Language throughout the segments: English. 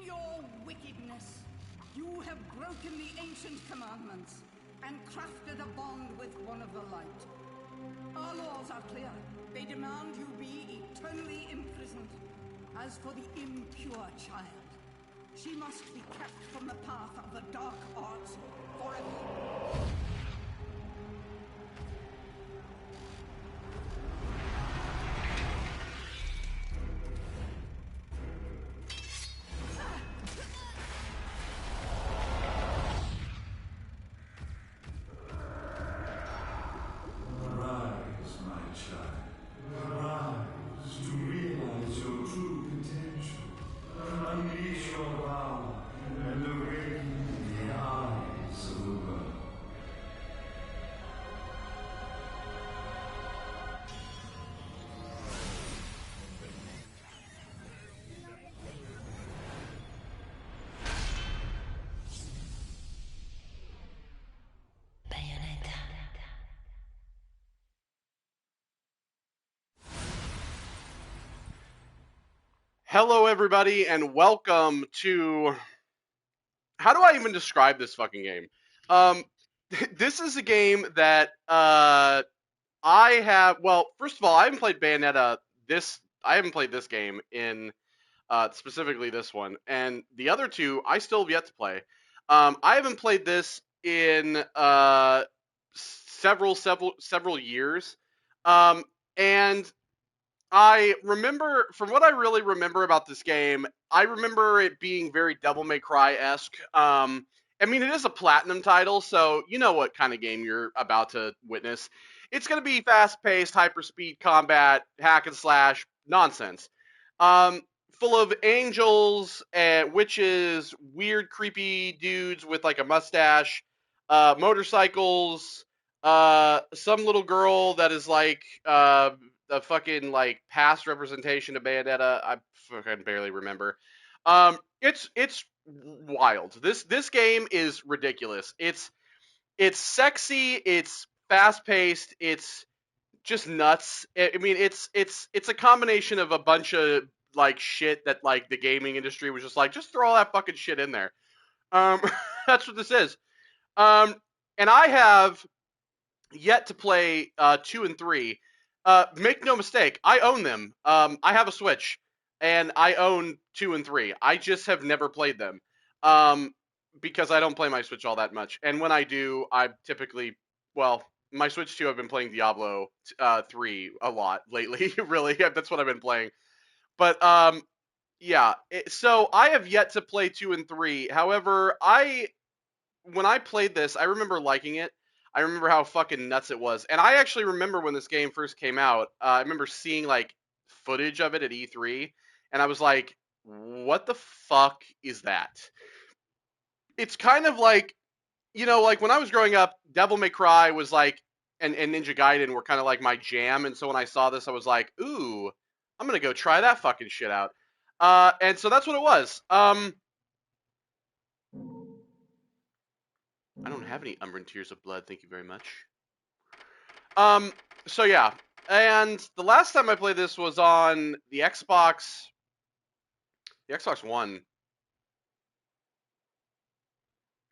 your wickedness. You have broken the ancient commandments and crafted a bond with one of the light. Our laws are clear. They demand you be eternally imprisoned. As for the impure child, she must be kept from the path of the dark arts forever. Hello, everybody, and welcome to... How do I even describe this fucking game? This is a game that I have... Well, first of all, I haven't played Bayonetta I haven't played this game in specifically this one, and the other two I still have yet to play. I haven't played this in several years, and I remember, from what I really remember about this game, I remember it being very Devil May Cry-esque. I mean, it is a platinum title, so you know what kind of game you're about to witness. It's going to be fast-paced, hyper-speed combat, hack and slash nonsense. Full of angels and witches, weird, creepy dudes with like a mustache, motorcycles, some little girl that is like a fucking like past representation of Bayonetta. I fucking barely remember. It's wild. This game is ridiculous. It's sexy. It's fast paced. It's just nuts. I mean, it's a combination of a bunch of like shit that like the gaming industry was just like, just throw all that fucking shit in there. That's what this is. And I have yet to play 2 and 3. Make no mistake, I own them. I have a Switch, and I own 2 and 3. I just have never played them, because I don't play my Switch all that much. And when I do, I typically, well, my Switch 2, I've been playing Diablo 3 a lot lately. Really, that's what I've been playing. But yeah. So I have yet to play 2 and 3. However, when I played this, I remember liking it. I remember how fucking nuts it was. And I actually remember when this game first came out, I remember seeing like footage of it at E3, and I was like, what the fuck is that? It's kind of like, like when I was growing up, Devil May Cry was like, and Ninja Gaiden were kind of like my jam, and so when I saw this, I was like, ooh, I'm gonna go try that fucking shit out. And so that's what it was. I don't have any Umbran Tears of Blood, thank you very much. So yeah, and the last time I played this was on the Xbox One,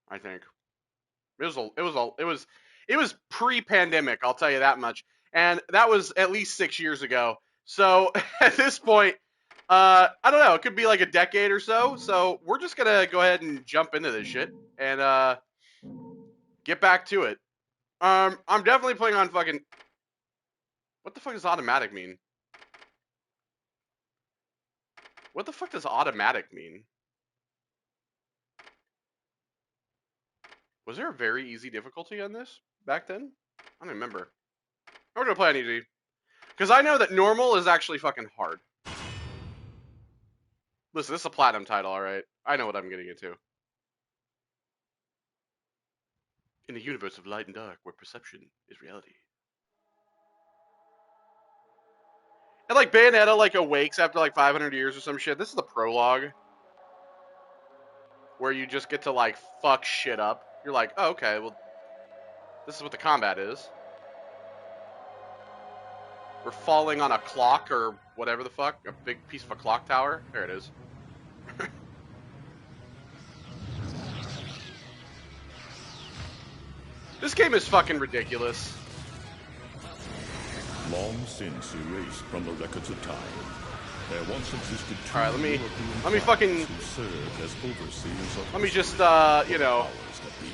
I think. It was pre-pandemic, I'll tell you that much, and that was at least 6 years ago. So at this point, I don't know, it could be like a decade or so. So we're just gonna go ahead and jump into this shit and get back to it. I'm definitely playing on fucking... What the fuck does automatic mean? What the fuck does automatic mean? Was there a very easy difficulty on this back then? I don't remember. We're gonna play on easy. Because I know that normal is actually fucking hard. Listen, this is a platinum title, alright? I know what I'm getting into. In the universe of light and dark, where perception is reality. And like Bayonetta like awakes after like 500 years or some shit. This is the prologue. Where you just get to like fuck shit up. You're like, oh, okay, well, this is what the combat is. We're falling on a clock or whatever the fuck. A big piece of a clock tower. There it is. This game is fucking ridiculous. Long since erased from the records of time, there once existed two Alright, let me European fucking... tribes who served as overseers of Let me just, you know... powers that be.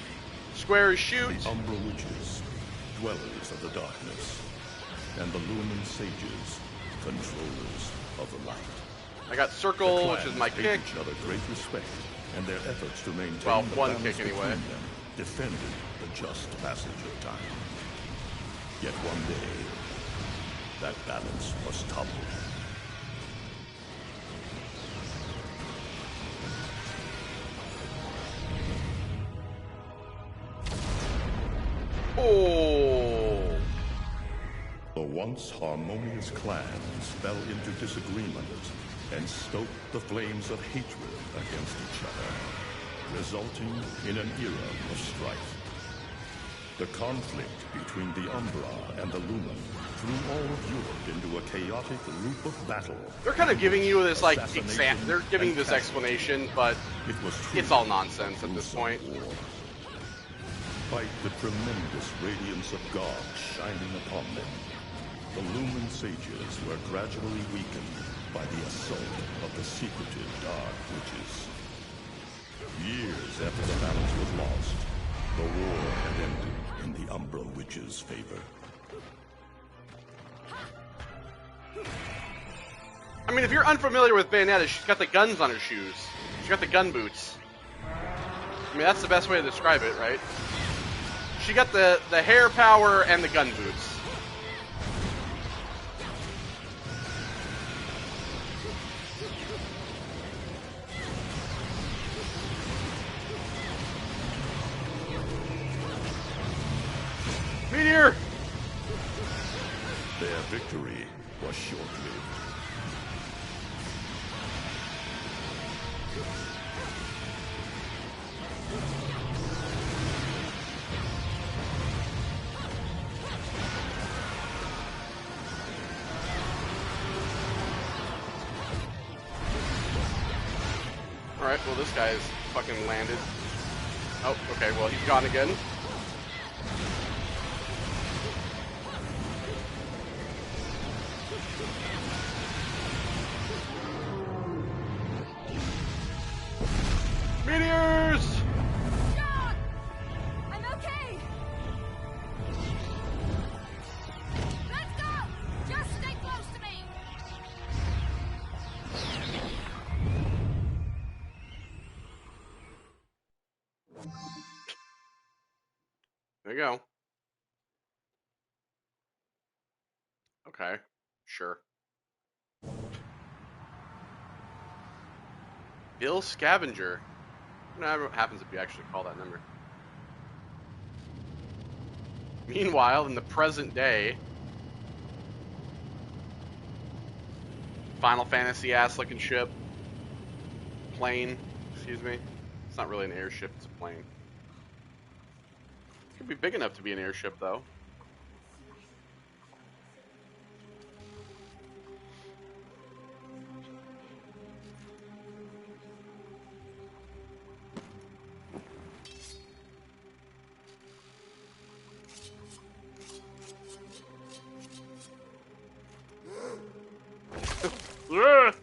Square shoot. The Umbra Witches, dwellers of the darkness, and the Lumen Sages, controllers of the light. I got circle, which is my paid kick. each other great respect, and their efforts to maintain Well, the one balance kick anyway. between them defended the just passage of time. Yet one day, that balance was toppled. Oh! The once harmonious clans fell into disagreement and stoked the flames of hatred against each other, resulting in an era of strife. The conflict between the Umbra and the Lumen threw all of Europe into a chaotic loop of battle. They're kind of giving you this, like, Assassination they're giving and this explanation, but It was it's all nonsense at this point. war. Despite the tremendous radiance of God shining upon them, the Lumen Sages were gradually weakened by the assault of the secretive Dark Witches. Years after the balance was lost, the war had ended in the Umbra Witches' favor. I mean, if you're unfamiliar with Bayonetta, she's got the guns on her shoes. She's got the gun boots. I mean, that's the best way to describe it, right? She got the hair power and the gun boots. Meteor! Their victory was short-lived. Alright, well this guy's fucking landed. Oh, okay, well he's gone again. Meteors! John! I'm okay! Let's go! Just stay close to me! There you go. Okay, sure. Bill Scavenger. What happens if you actually call that number? Meanwhile, in the present day, Final Fantasy ass looking ship. Plane, excuse me. It's not really an airship, it's a plane. It could be big enough to be an airship, though. Ugh.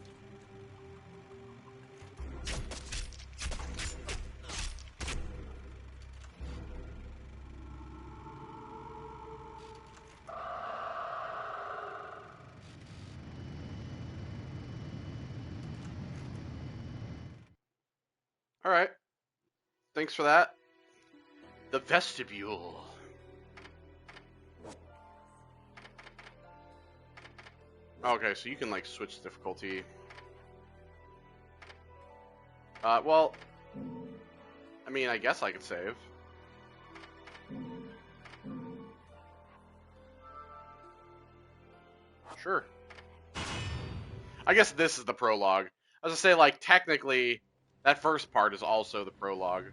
All right. Thanks for that. The vestibule. Okay, so you can like switch difficulty. Well, I mean, I guess I could save. Sure. I guess this is the prologue. I was gonna say, like, technically, that first part is also the prologue.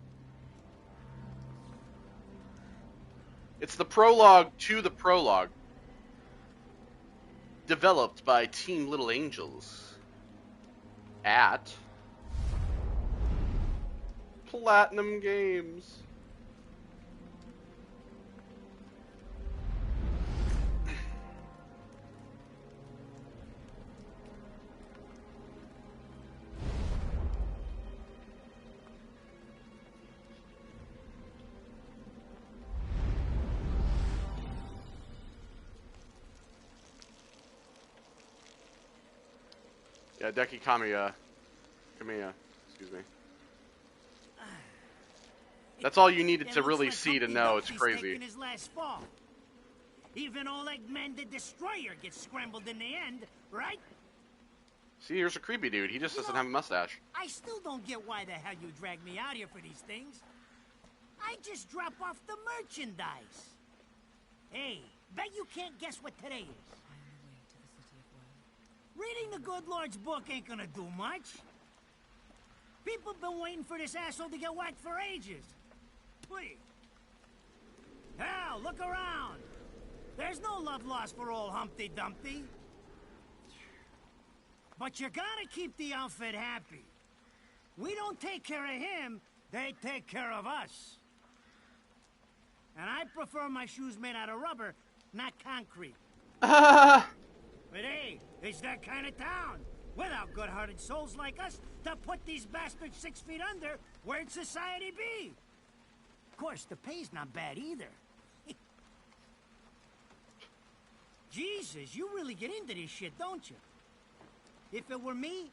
It's the prologue to the prologue. Developed by Team Little Angels. At Platinum Games. Yeah, Deki Kamiya. Excuse me. That's all you needed to really see to know. It's crazy. His last fall. Even Oleg Man the Destroyer gets scrambled in the end, right? See, here's a creepy dude. He just doesn't have a mustache. I still don't get why the hell you drag me out here for these things. I just drop off the merchandise. Hey, bet you can't guess what today is. Reading the good Lord's book ain't gonna do much. People been waiting for this asshole to get whacked for ages. Please. Hell, look around. There's no love lost for old Humpty Dumpty. But you gotta keep the outfit happy. We don't take care of him, they take care of us. And I prefer my shoes made out of rubber, not concrete. But hey, it's that kind of town. Without good-hearted souls like us to put these bastards 6 feet under, where'd society be? Of course, the pay's not bad either. Jesus, you really get into this shit, don't you? If it were me,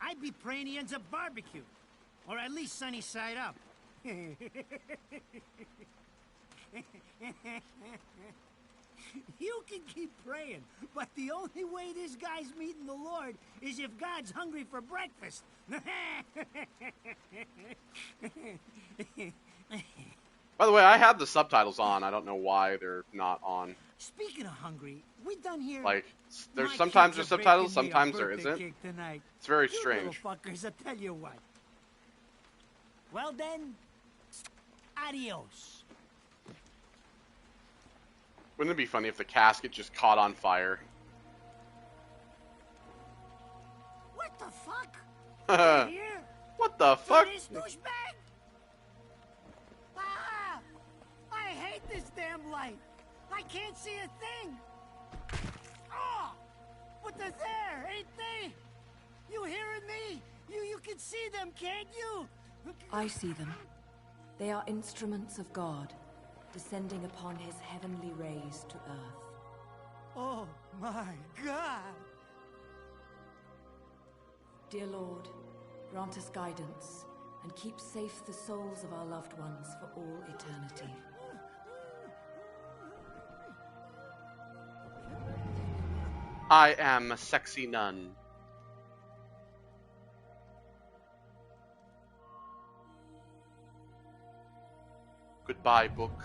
I'd be praying he ends up barbecue. Or at least sunny side up. You can keep praying, but the only way this guy's meeting the Lord is if God's hungry for breakfast. By the way, I have the subtitles on. I don't know why they're not on. Speaking of hungry, we done here. Like, there's sometimes there's subtitles, sometimes there isn't. It's very strange. You little fuckers, I tell you what. Well then, adios. Wouldn't it be funny if the casket just caught on fire? What the fuck? Here? What the fuck? This douchebag? Ah! I hate this damn light. I can't see a thing. Oh! But they're there, ain't they? You hearing me? You can see them, can't you? I see them. They are instruments of God, descending upon his heavenly rays to earth. Oh my God! Dear Lord, grant us guidance and keep safe the souls of our loved ones for all eternity. I am a sexy nun. Goodbye, book.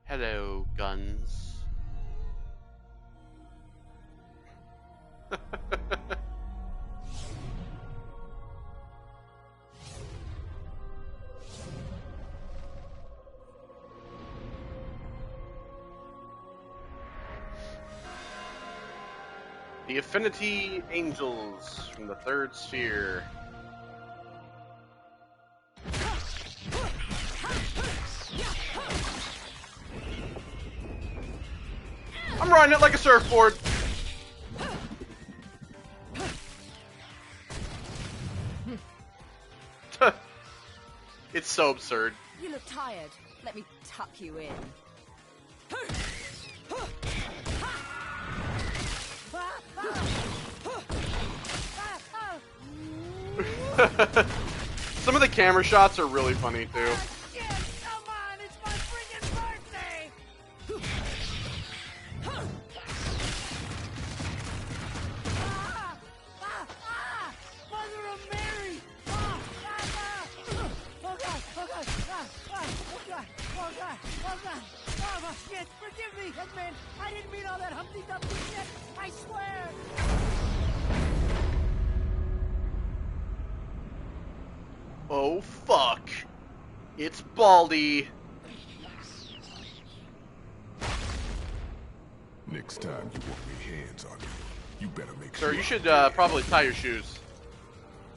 Hello, guns. The Affinity Angels from the Third Sphere. I'm riding it like a surfboard. It's so absurd. You look tired. Let me tuck you in. Some of the camera shots are really funny too. Shit, come on, it's my freaking birthday! Mother of Mary! Oh God! Oh shit! Forgive me, Headman! I didn't mean all that Humpty Dumpty shit! I swear! Oh fuck! It's Baldy. Next time you want me hands on you, you better make Sir, sure. you should probably tie your shoes.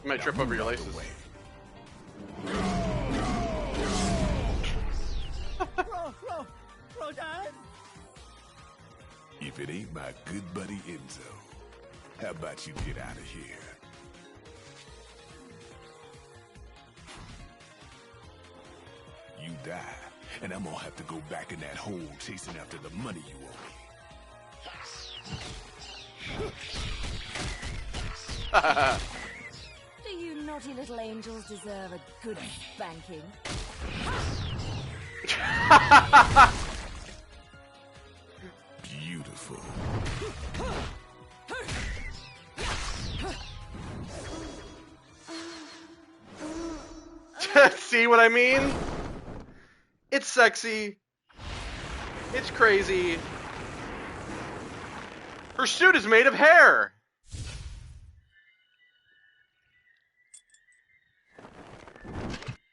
You might trip over your laces. Rodan? If it ain't my good buddy Enzo, how about you get out of here? You die, and I'm gonna have to go back in that hole chasing after the money you owe me. Do you naughty little angels deserve a good spanking? Beautiful. See what I mean? It's sexy. It's crazy. Her suit is made of hair.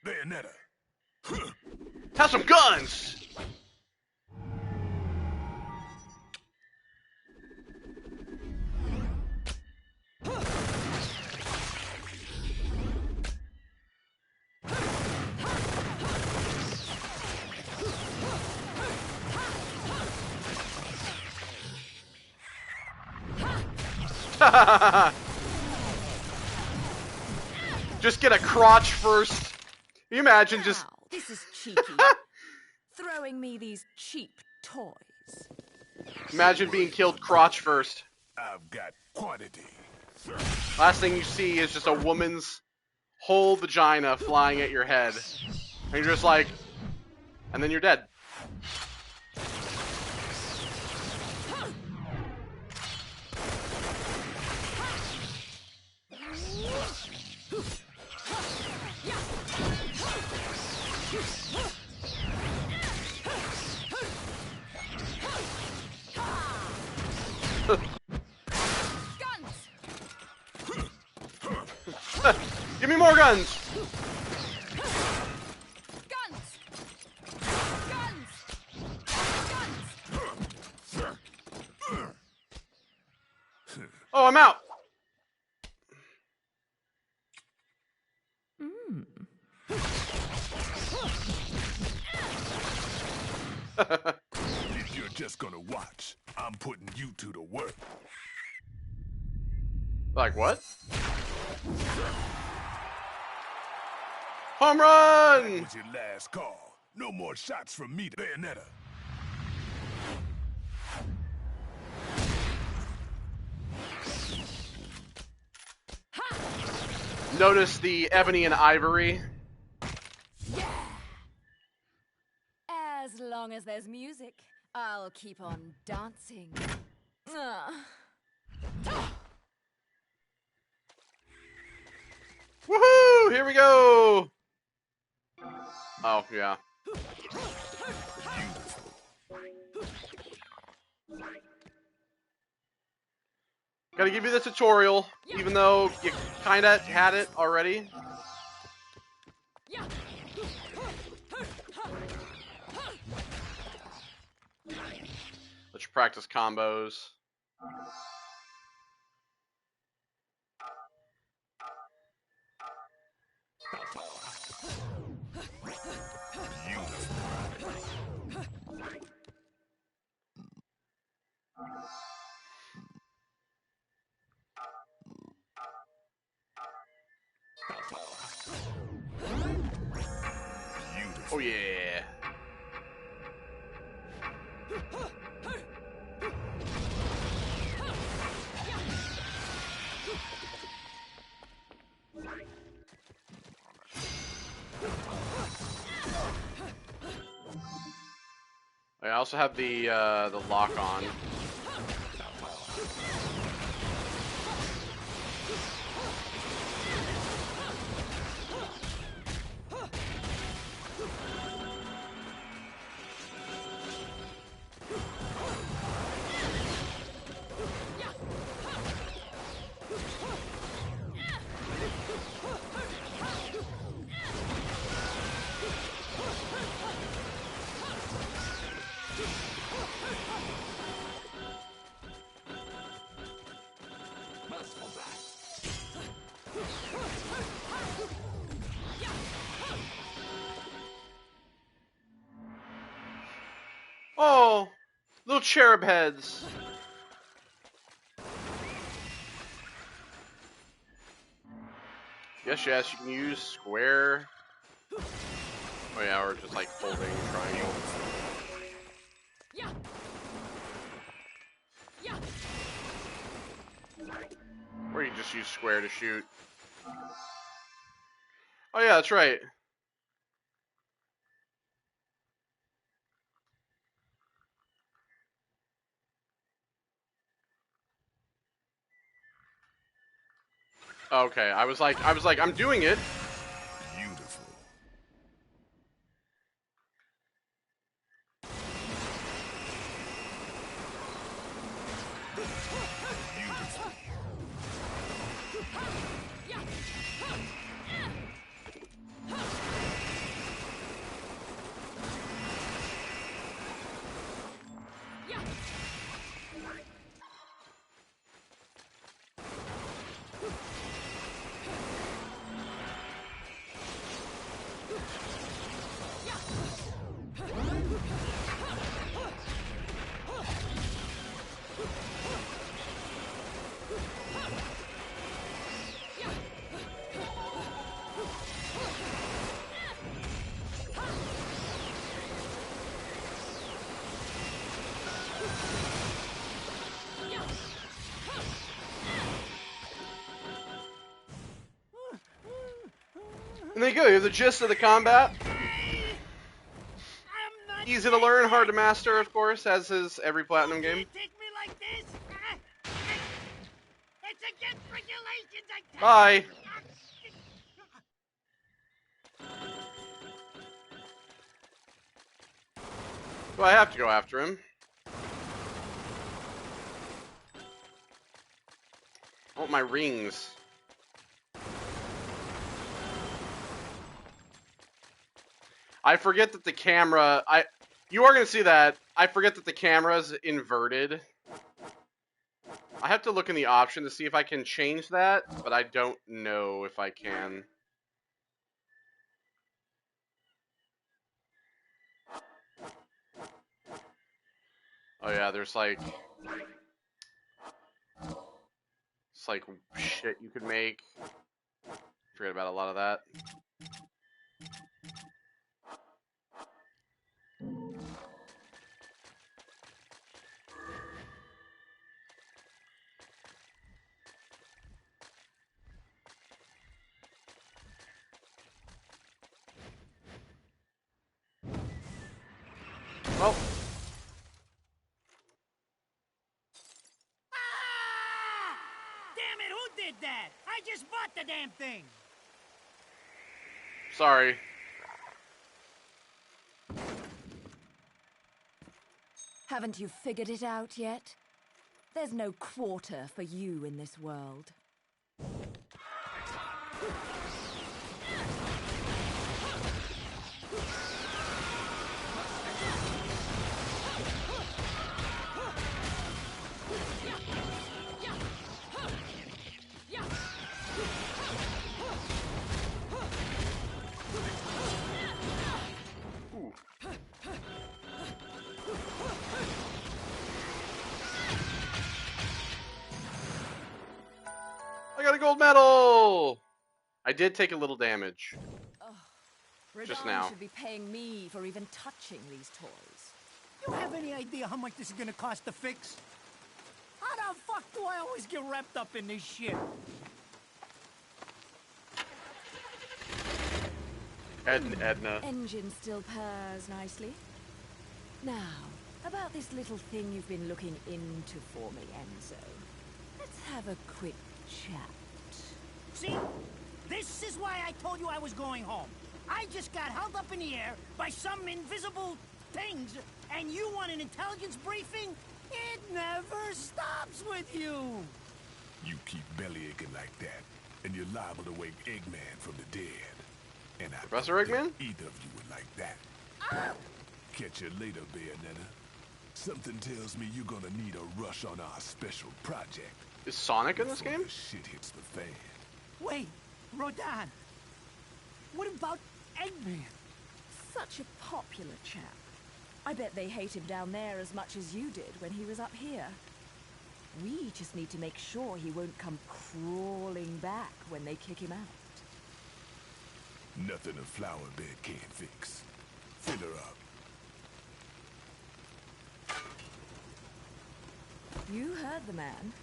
Bayonetta. Have some guns. Just get a crotch first. Can you imagine just... Wow, this is cheeky. Throwing me these cheap toys. Imagine being killed crotch first. I've got quantity. Last thing you see is just a woman's whole vagina flying at your head. And you're just like... And then you're dead. Give me more guns! Guns! Oh, I'm out! If you're just gonna watch, I'm putting you to the work. Like what? Home run! That was your last call. No more shots from me, Bayonetta. Notice the ebony and ivory. As long as there's music, I'll keep on dancing. Woohoo! Here we go! Oh, yeah. Gotta give you the tutorial, even though you kinda had it already. Let you practice combos. Oh yeah. I also have the lock on. Oh, little cherub heads. Yes, you can use square. Oh yeah, or just like holding triangle. Yeah. Yeah. Or you just use square to shoot. Oh yeah, that's right. Okay, I was like, I'm doing it. Beautiful. And there you go. Here's the gist of the combat. I'm not Easy to learn, hard to master, of course, as is every Platinum game. Take me like this. It's against regulations. I can't. Bye. Do I have to go after him? I want my rings. I forget that the camera, you are going to see that. I forget that the camera's inverted. I have to look in the option to see if I can change that, but I don't know if I can. Oh yeah, there's like, it's like shit you could make. Forget about a lot of that. Well, Damn it, who did that? I just bought the damn thing. sorry. Haven't you figured it out yet? There's no quarter for you in this world. Ooh. I got a gold medal! I did take a little damage. Just Radon now. should be paying me for even touching these toys. You have any idea how much this is gonna cost to fix? How the fuck do I always get wrapped up in this shit? Edna. Engine still purrs nicely. Now, about this little thing you've been looking into for me, Enzo. Let's have a quick chat. See? This is why I told you I was going home. I just got held up in the air by some invisible things, and you want an intelligence briefing? It never stops with you. You keep bellyaching like that, and you're liable to wake Eggman from the dead. And I Professor don't Eggman? think either of you would like that. Catch you later, Bayonetta. Something tells me you're gonna need a rush on our special project. Is Sonic in this before game? the shit hits the fan. Wait, Rodan. What about Eggman? Such a popular chap. I bet they hate him down there as much as you did when he was up here. We just need to make sure he won't come crawling back when they kick him out. Nothing a flower bed can't fix. Fill her up. You heard the man.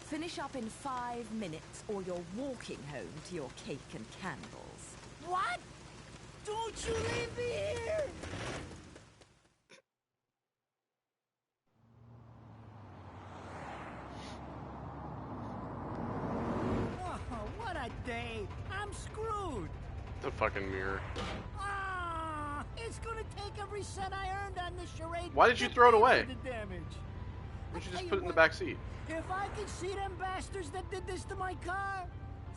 Finish up in 5 minutes, or you're walking home to your cake and candles. What? Don't you leave me here! Oh, what a day! I'm screwed! The fucking mirror. Ah, it's gonna take every cent I earned on this charade. Why did you to throw it pay away? for the damage. You should I just tell put it in you the what, back seat. If I could see them bastards that did this to my car,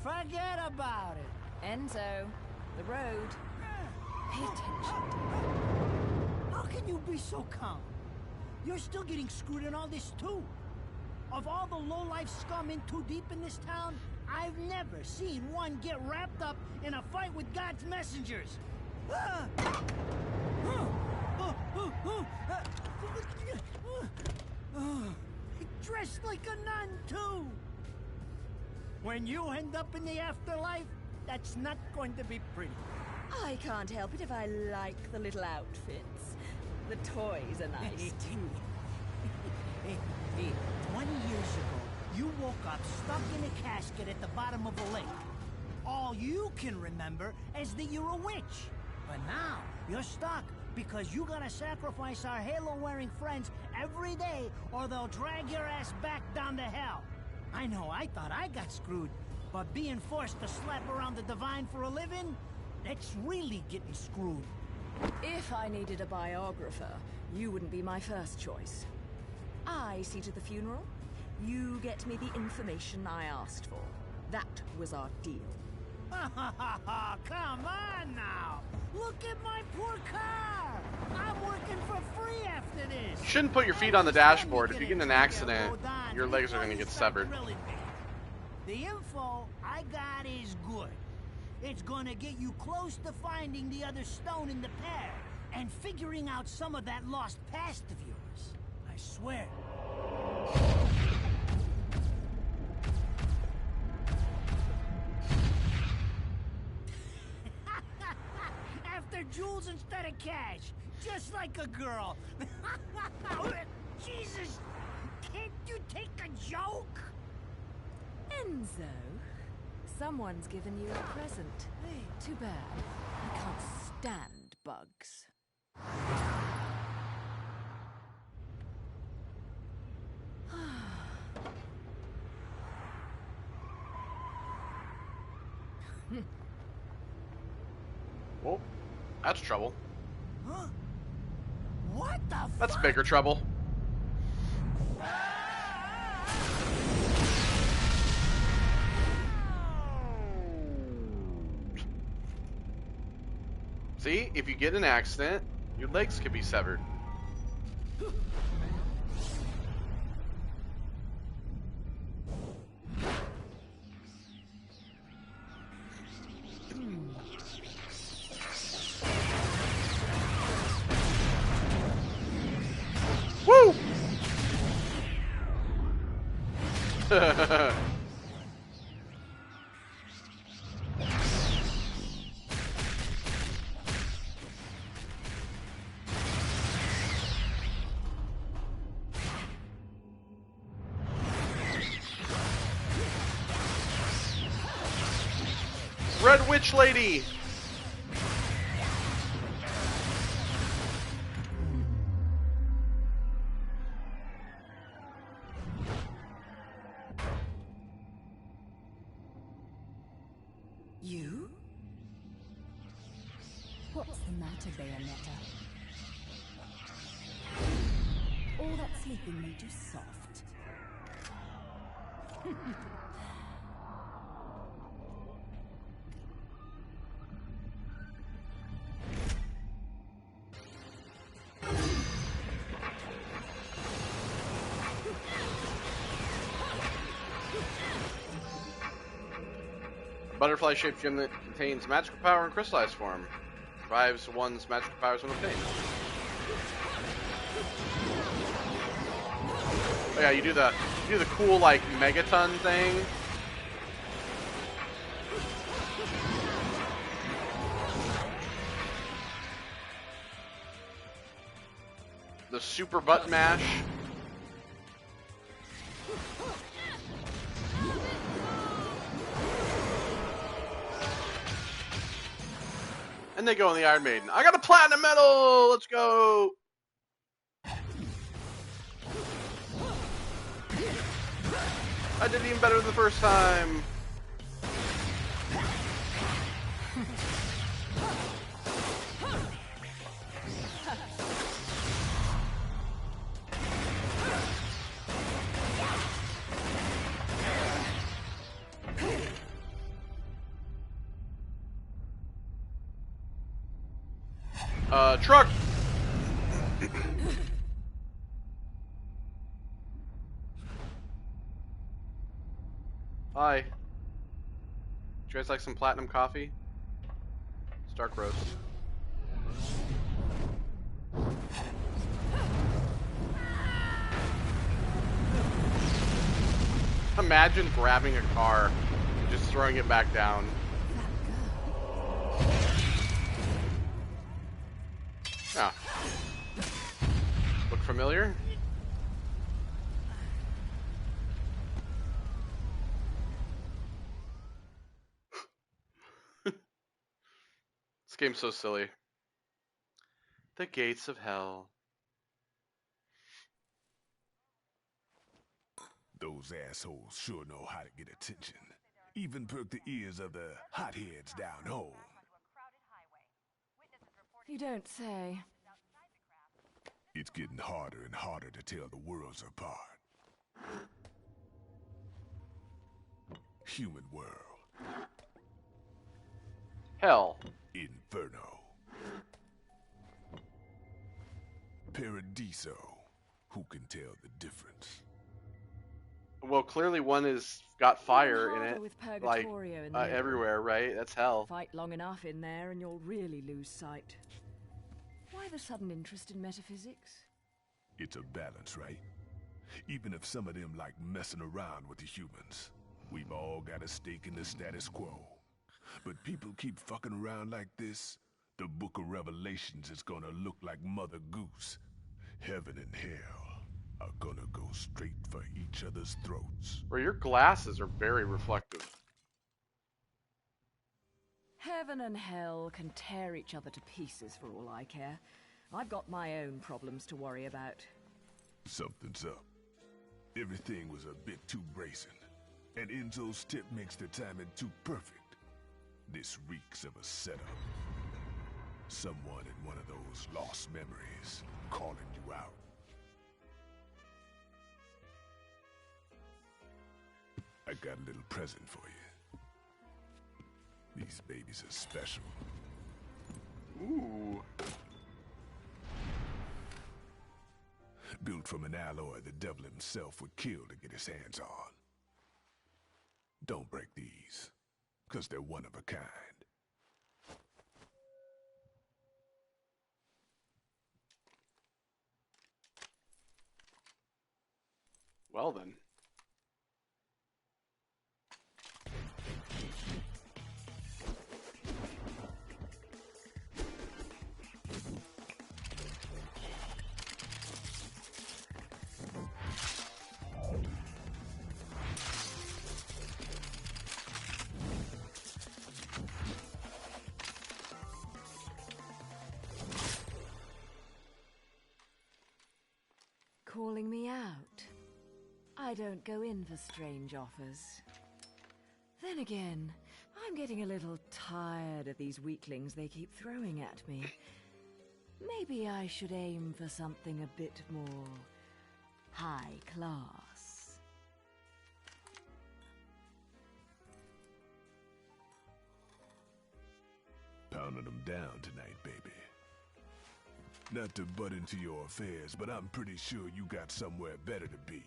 forget about it. Enzo, the road. Pay attention. How can you be so calm? You're still getting screwed in all this too. Of all the low-life scum in too deep in this town, I've never seen one get wrapped up in a fight with God's messengers. Ah! Dressed like a nun, too. When you end up in the afterlife, that's not going to be pretty. I can't help it if I like the little outfits. The toys are nice, too. Hey, 20 years ago, you woke up stuck in a casket at the bottom of a lake. All you can remember is that you're a witch. But now, you're stuck because you gotta sacrifice our halo-wearing friends every day, or they'll drag your ass back down to hell. I know, I thought I got screwed, but being forced to slap around the divine for a living, that's really getting screwed. If I needed a biographer, you wouldn't be my first choice. I see to the funeral. You get me the information I asked for. That was our deal. Come on now! Look at my poor car! I'm working for free after this! You shouldn't put your feet on the dashboard. If you get in an accident, your legs are going to get severed. The info I got is good. It's gonna get you close to finding the other stone in the pair and figuring out some of that lost past of yours. I swear. After jewels instead of cash, just like a girl. Jesus, can't you take a joke? Enzo, someone's given you a present. Too bad. I can't stand bugs. Well, that's trouble. Huh? What the That's fuck? bigger trouble. See, if you get in an accident, your legs could be severed. Woo! Red Witch Lady! You? What's the matter, Bayonetta? All that sleeping made you soft. Butterfly-shaped gem that contains magical power in crystallized form. Revives one's magical powers when obtained. Oh yeah, you do the cool like megaton thing. the super button mash. And they go on the Iron Maiden. I got a platinum medal! Let's go! I did even better than the first time. Truck! Hi. Do you guys like some platinum coffee? It's dark roast. Imagine grabbing a car and just throwing it back down. Yeah. Look familiar? This game's so silly. The gates of hell. Those assholes sure know how to get attention. Even perk the ears of the hotheads down home. You don't say. It's getting harder and harder to tell the worlds apart. Human world. Hell. Inferno. Paradiso. Who can tell the difference? Well, clearly one has got fire in it, With like Purgatorio in the middle. everywhere, right? That's hell. Fight long enough in there and you'll really lose sight. Why the sudden interest in metaphysics? It's a balance, right? Even if some of them like messing around with the humans, we've all got a stake in the status quo. But people keep fucking around like this, the Book of Revelations is gonna look like Mother Goose. Heaven and hell are gonna go straight for each other's throats. Bro, your glasses are very reflective. Heaven and hell can tear each other to pieces for all I care. I've got my own problems to worry about. Something's up. Everything was a bit too brazen, and Enzo's tip makes the timing too perfect. This reeks of a setup. Someone in one of those lost memories calling you out. I got a little present for you. These babies are special. Ooh. Built from an alloy the devil himself would kill to get his hands on. Don't break these, 'cause they're one of a kind. Well then. Calling me out? I don't go in for strange offers. Then again, I'm getting a little tired of these weaklings they keep throwing at me. Maybe I should aim for something a bit more high class. Pounding them down tonight, baby. Not to butt into your affairs, but I'm pretty sure you got somewhere better to be.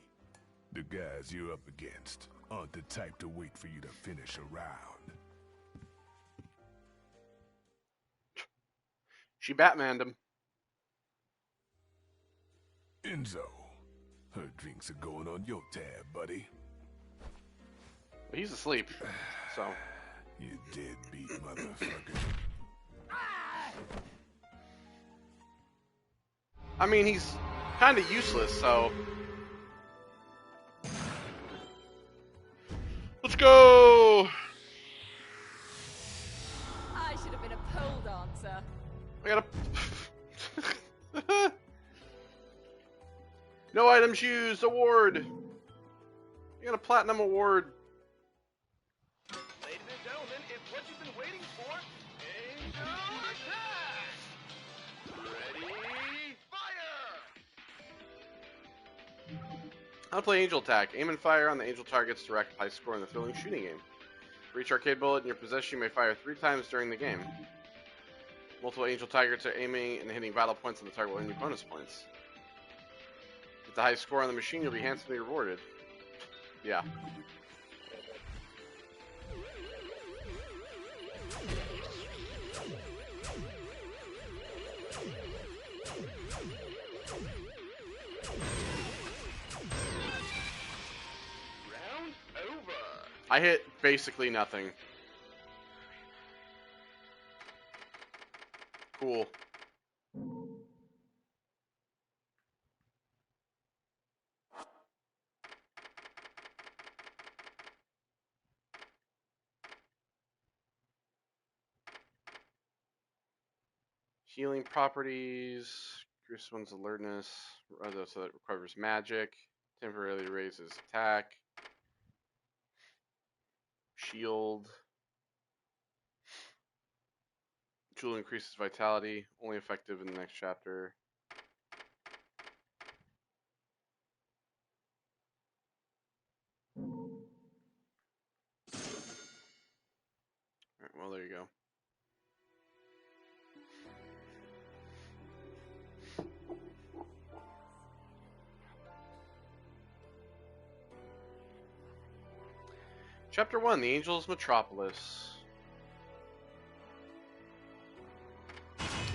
The guys you're up against aren't the type to wait for you to finish a round. She Batmaned him. Enzo, her drinks are going on your tab, buddy. But he's asleep, so. You deadbeat motherfucker. I mean, he's kind of useless, so... Let's go! I should have been a pole dancer. I gotta... No items used! Award! You got a platinum award. Ladies and gentlemen, it's what you've been waiting for. Angel attack! Ready, fire! How to play Angel Attack. Aim and fire on the angel targets to rack up high score in the thrilling shooting game. For each arcade bullet in your possession, you may fire 3 times during the game. Multiple angel targets are aiming and hitting battle points on the target will earn you bonus points. With the high score on the machine, you'll be handsomely rewarded. Yeah. Round over. I hit basically nothing. Cool. Healing properties, increase one's alertness, so that recovers magic, temporarily raises attack, shield, jewel increases vitality, only effective in the next chapter. Alright, well there you go. Chapter 1, The Angels Metropolis.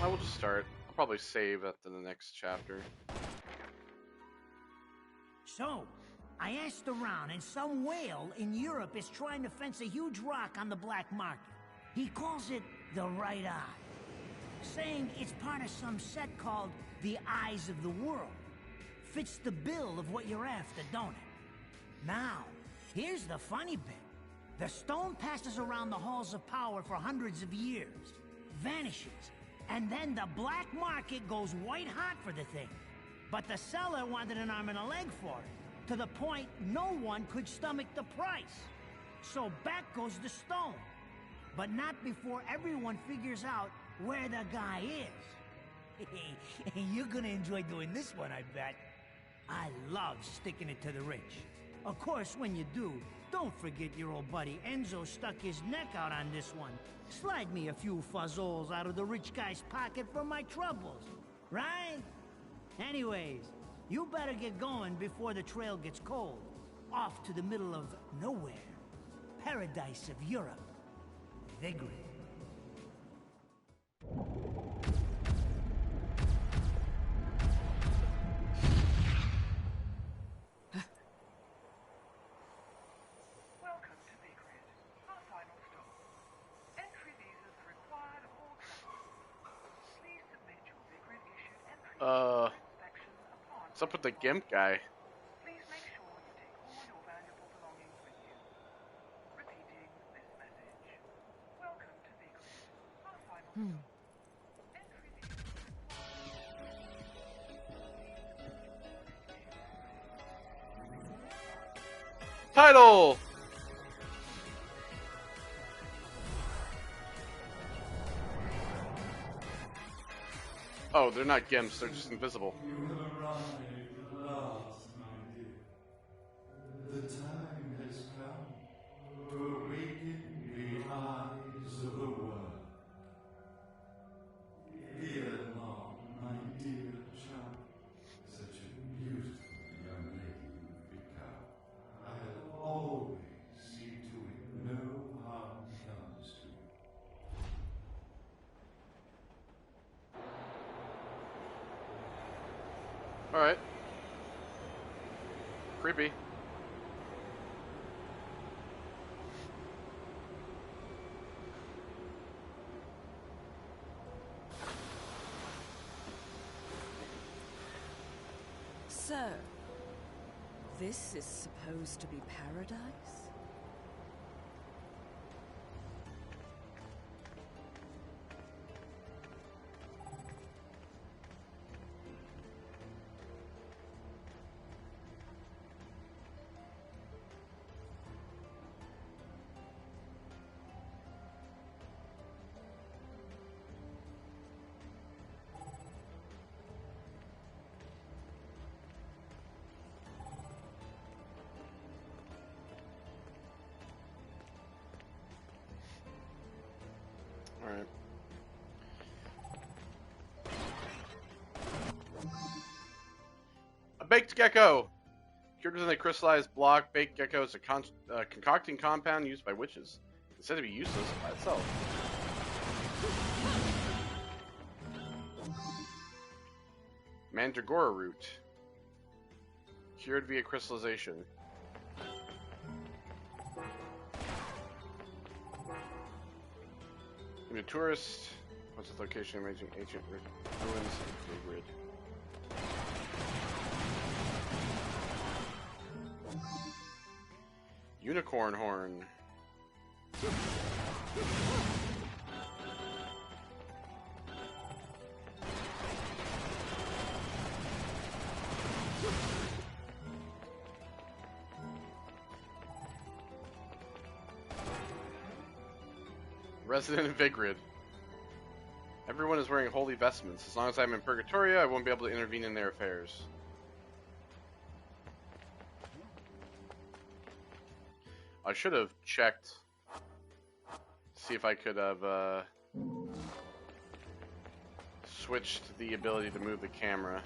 I will just start. I'll probably save after the next chapter. So, I asked around, and some whale in Europe is trying to fence a huge rock on the black market. He calls it the Right Eye, saying it's part of some set called the Eyes of the World. Fits the bill of what you're after, don't it? Now, here's the funny bit. The stone passes around the halls of power for hundreds of years, vanishes, and then the black market goes white hot for the thing. But the seller wanted an arm and a leg for it, to the point no one could stomach the price. So back goes the stone. But not before everyone figures out where the guy is. You're gonna enjoy doing this one, I bet. I love sticking it to the rich. Of course, when you do, don't forget your old buddy Enzo stuck his neck out on this one. Slide me a few fuzzoles out of the rich guy's pocket for my troubles, right? Anyways, you better get going before the trail gets cold. Off to the middle of nowhere. Paradise of Europe. Vigrid. Welcome to Vigrid, our final stop. Entry visas are required of all travelers. Please submit your Vigrid issued entry visa for inspection upon What's up with the GIMP guy? Please make sure you take all your valuable belongings with you. Repeating this message. Welcome to Vigrid, our final stop. Entry visas are Title! Oh, they're not GIMPs, they're just invisible. You have arrived at last, my dear. The time has come to awaken the eyes of the world. Ere long, my dear child, such a beautiful young lady you've become. I'll always see to it no harm comes to you. Alright. Creepy. So, this is supposed to be paradise? Alright. A baked gecko! Cured within a crystallized block, baked gecko is a concocting compound used by witches. It's said to be useless by itself. Mandragora root. Cured via crystallization. A tourist. What's its location? Amazing ancient ruins and grid. Unicorn horn. Resident in Vigrid. Everyone is wearing holy vestments. As long as I'm in Purgatoria, I won't be able to intervene in their affairs. I should have checked. See if I could have switched the ability to move the camera.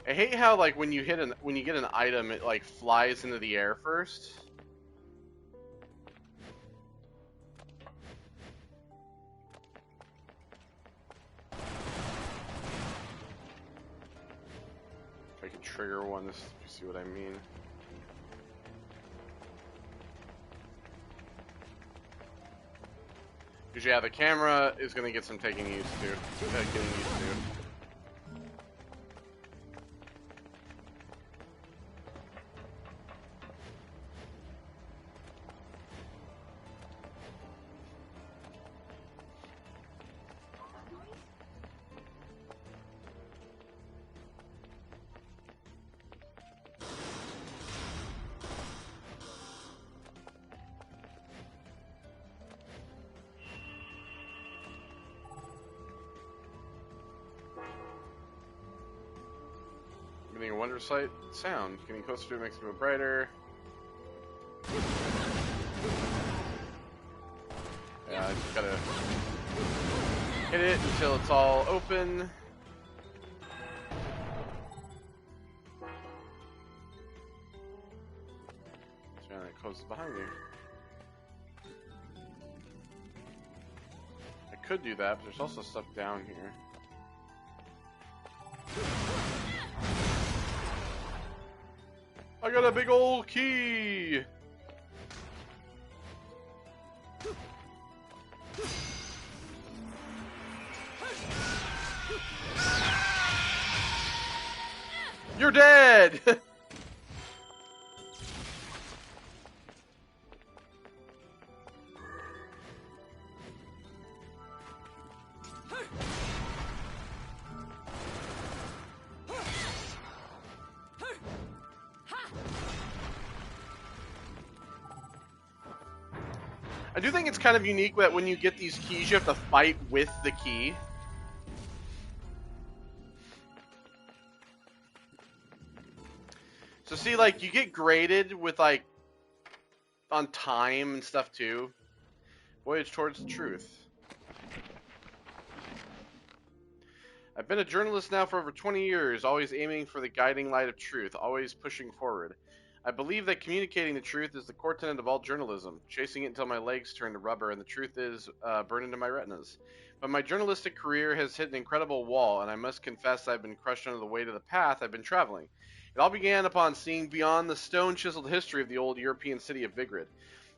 I hate how like when you get an item, it like flies into the air first. If I can trigger one, this you see what I mean. Because yeah, the camera is gonna get some getting used to. Getting a wonder sight sound. Getting closer to it makes it go brighter. Yeah, I just gotta hit it until it's all open. So it closes behind you. I could do that, but there's also stuff down here. I got a big old key! You're dead! I do think it's kind of unique that when you get these keys, you have to fight with the key. So see, like, you get graded with, like, on time and stuff, too. Voyage towards the truth. I've been a journalist now for over 20 years, always aiming for the guiding light of truth, always pushing forward. I believe that communicating the truth is the core tenet of all journalism, chasing it until my legs turn to rubber and the truth is burned into my retinas. But my journalistic career has hit an incredible wall, and I must confess I've been crushed under the weight of the path I've been traveling. It all began upon seeing beyond the stone-chiseled history of the old European city of Vigrid.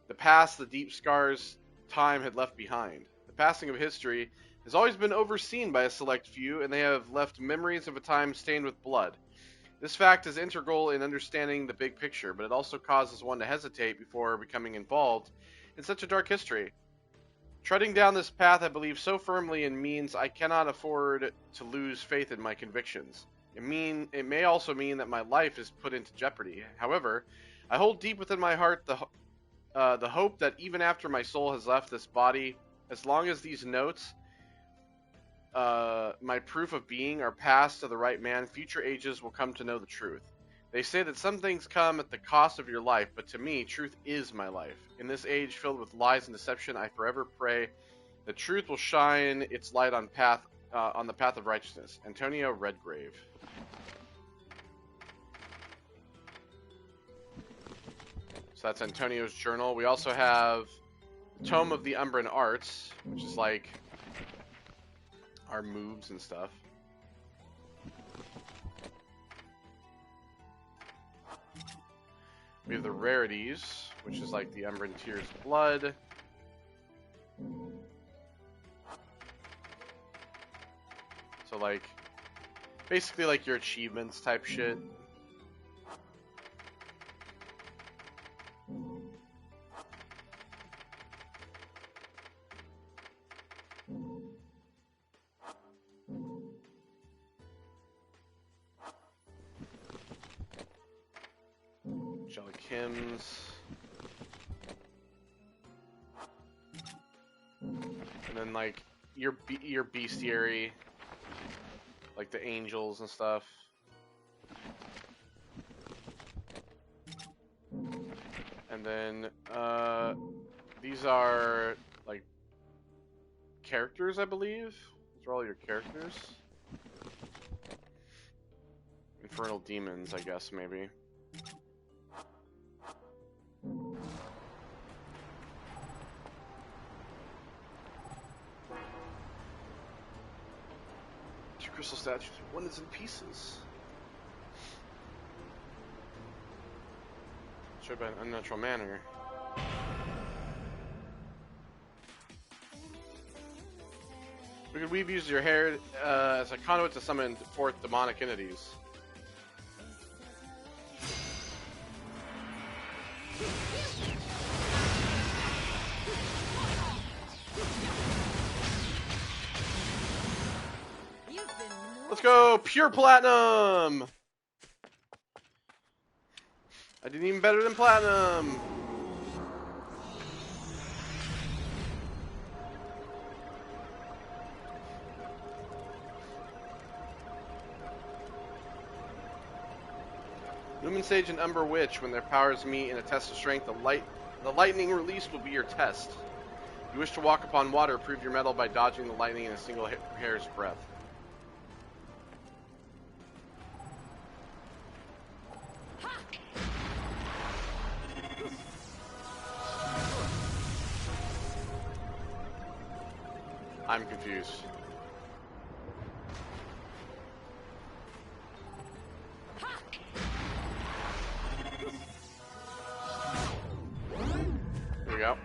The past, the deep scars time had left behind. The passing of history has always been overseen by a select few, and they have left memories of a time stained with blood. This fact is integral in understanding the big picture, but it also causes one to hesitate before becoming involved in such a dark history. Treading down this path I believe so firmly in means I cannot afford to lose faith in my convictions. It may also mean that my life is put into jeopardy. However, I hold deep within my heart the hope that even after my soul has left this body, as long as these notes, my proof of being, are passed to the right man, future ages will come to know the truth. They say that some things come at the cost of your life, but to me, truth is my life. In this age filled with lies and deception, I forever pray the truth will shine its light on the path of righteousness. Antonio Redgrave. So that's Antonio's journal. We also have Tome of the Umbran Arts, which is like our moves and stuff. We have the rarities, which is like the Umbran Tear's Blood. So like, basically like your achievements type shit. Angelic hymns. And then like your bestiary, like the angels and stuff. And then these are like characters, I believe. These are all your characters. Infernal demons, I guess, maybe. Two crystal statues. One is in pieces. Showed by an unnatural manner. Wicked Weave uses your hair as a conduit to summon forth demonic entities. Let's go! Pure Platinum! I did even better than Platinum! Lumen Sage and Umber Witch, when their powers meet in a test of strength, the lightning released will be your test. You wish to walk upon water, prove your mettle by dodging the lightning in a single hair's breadth. I'm confused. Here we go.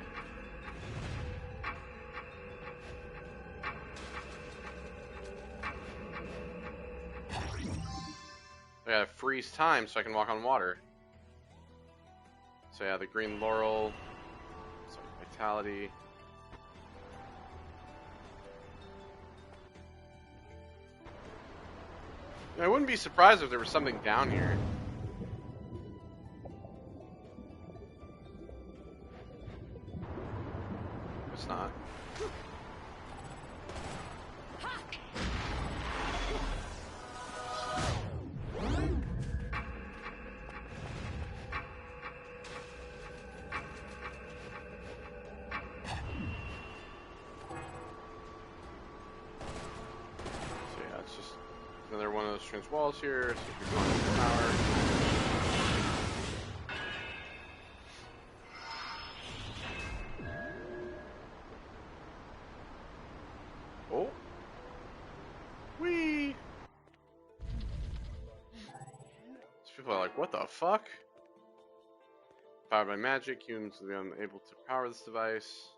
I gotta freeze time so I can walk on water. So yeah, the green laurel, sorry, vitality. I wouldn't be surprised if there was something down here. It's not. Another one of those strange walls here. Power. like, what the fuck? Powered by magic, humans will be unable to power this device.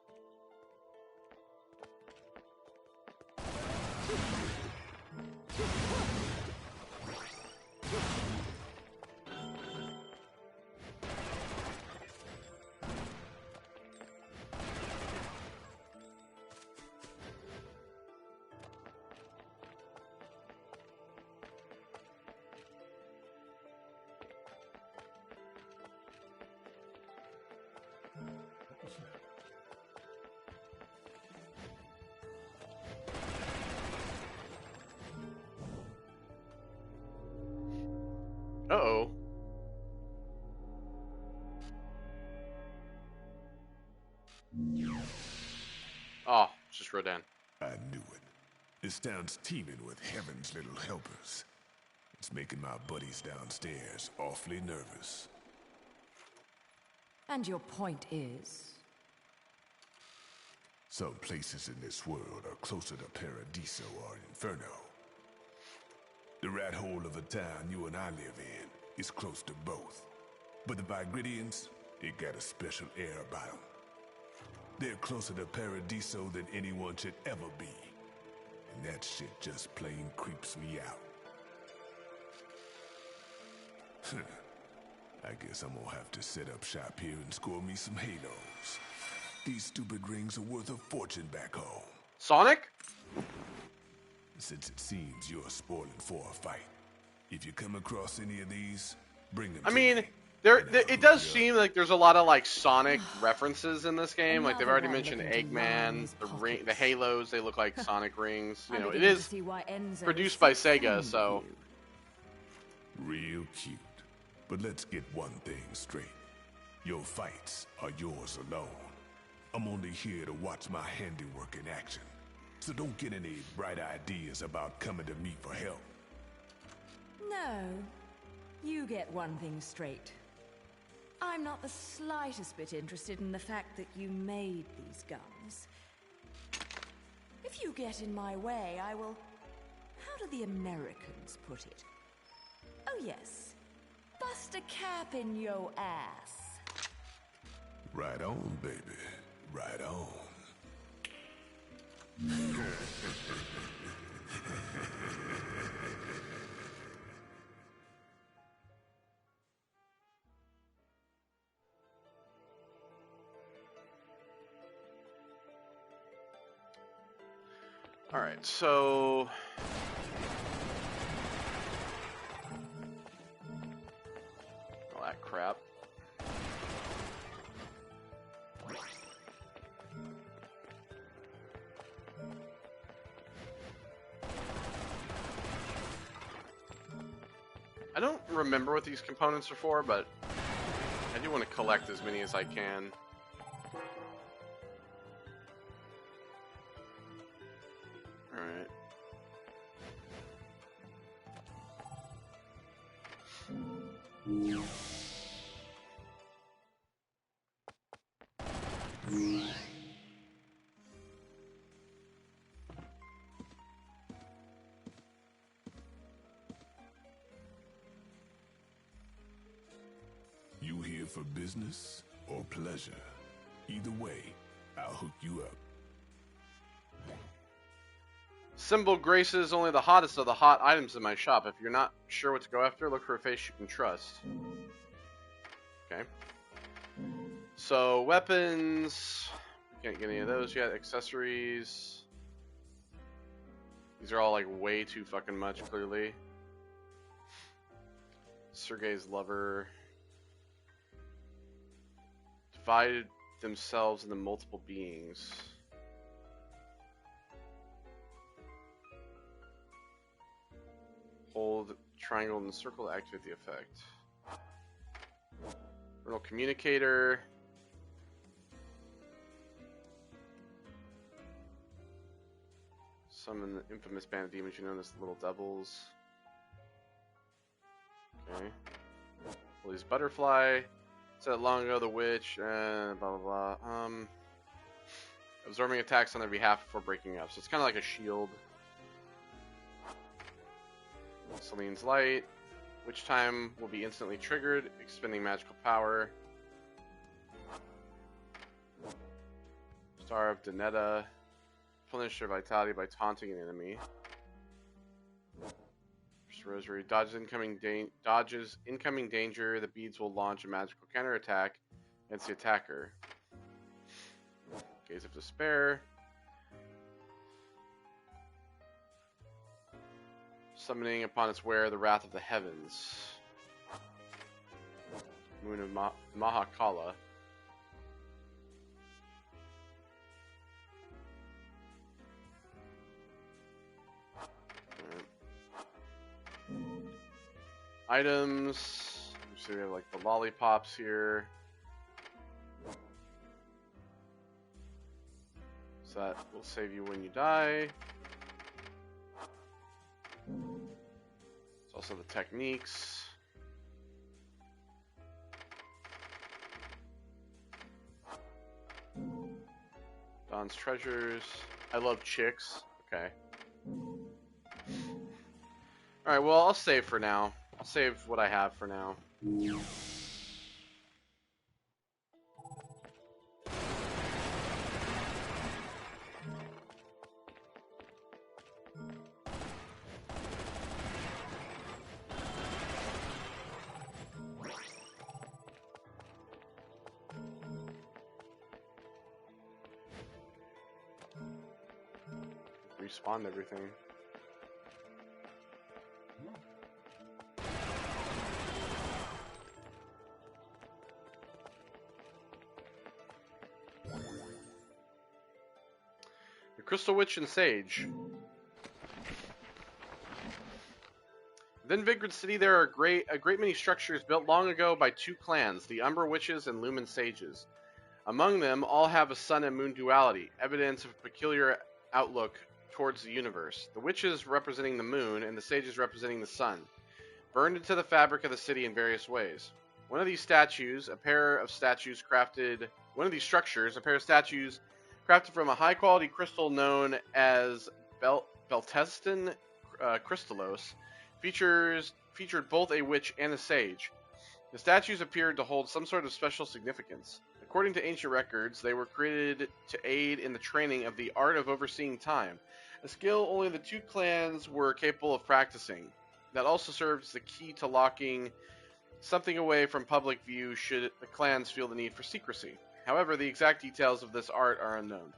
Uh-oh. Oh, just Rodan. I knew it. This town's teeming with heaven's little helpers. It's making my buddies downstairs awfully nervous. And your point is? Some places in this world are closer to Paradiso or Inferno. The rat hole of a town you and I live in is close to both. But the Vigridians, they got a special air about them. They're closer to Paradiso than anyone should ever be. And that shit just plain creeps me out. I guess I'm gonna have to set up shop here and score me some halos. These stupid rings are worth a fortune back home. Sonic? Since it seems you're spoiling for a fight, if you come across any of these, bring them to mean, me. it does seem like there's a lot of like Sonic references in this game. Like they've already mentioned Eggman, the Halos. They look like Sonic rings. You know, it is produced by Sega, so real cute. But let's get one thing straight: your fights are yours alone. I'm only here to watch my handiwork in action. So don't get any bright ideas about coming to me for help. No. You get one thing straight. I'm not the slightest bit interested in the fact that you made these guns. If you get in my way, I will... How do the Americans put it? Oh yes. Bust a cap in yo ass. Right on, baby. Right on. all right. So all that crap. I don't remember what these components are for, but I do want to collect as many as I can. Alright. You here for business or pleasure? Either way, I'll hook you up. Symbol graces only the hottest of the hot items in my shop. If you're not sure what to go after, look for a face you can trust. Okay. So, weapons. Can't get any of those yet. Accessories. These are all like way too fucking much, clearly. Sergei's lover. Divided themselves into multiple beings. Hold triangle and circle to activate the effect. Vernal communicator. Summon the infamous band of demons you know as the Little Devils. Okay. Release Butterfly. Said long ago the witch, blah blah blah. Absorbing attacks on their behalf before breaking up. So it's kind of like a shield. Celine's Light. which time will be instantly triggered, expending magical power. Star of Bayonetta. Replenish their vitality by taunting an enemy. Rosary dodges incoming danger. The beads will launch a magical counterattack against the attacker. Gaze of Despair. Summoning upon its wearer the Wrath of the Heavens. Moon of Mahakala. Items. So we have like the lollipops here. So that will save you when you die. It's also the techniques. Don's treasures. I love chicks. Okay. Alright, well, I'll save for now. I'll save what I have for now. Respawn everything. The Crystal Witch and Sage. Within Vigrid City there are a great many structures built long ago by two clans, the Umbra Witches and Lumen Sages. Among them, all have a sun and moon duality, evidence of a peculiar outlook towards the universe. The witches representing the moon and the sages representing the sun, burned into the fabric of the city in various ways. One of these structures, a pair of statues crafted from a high-quality crystal known as Beltestin crystallos, featured both a witch and a sage. The statues appeared to hold some sort of special significance. According to ancient records, they were created to aid in the training of the art of overseeing time, a skill only the two clans were capable of practicing. That also served as the key to locking something away from public view should the clans feel the need for secrecy. However, the exact details of this art are unknown.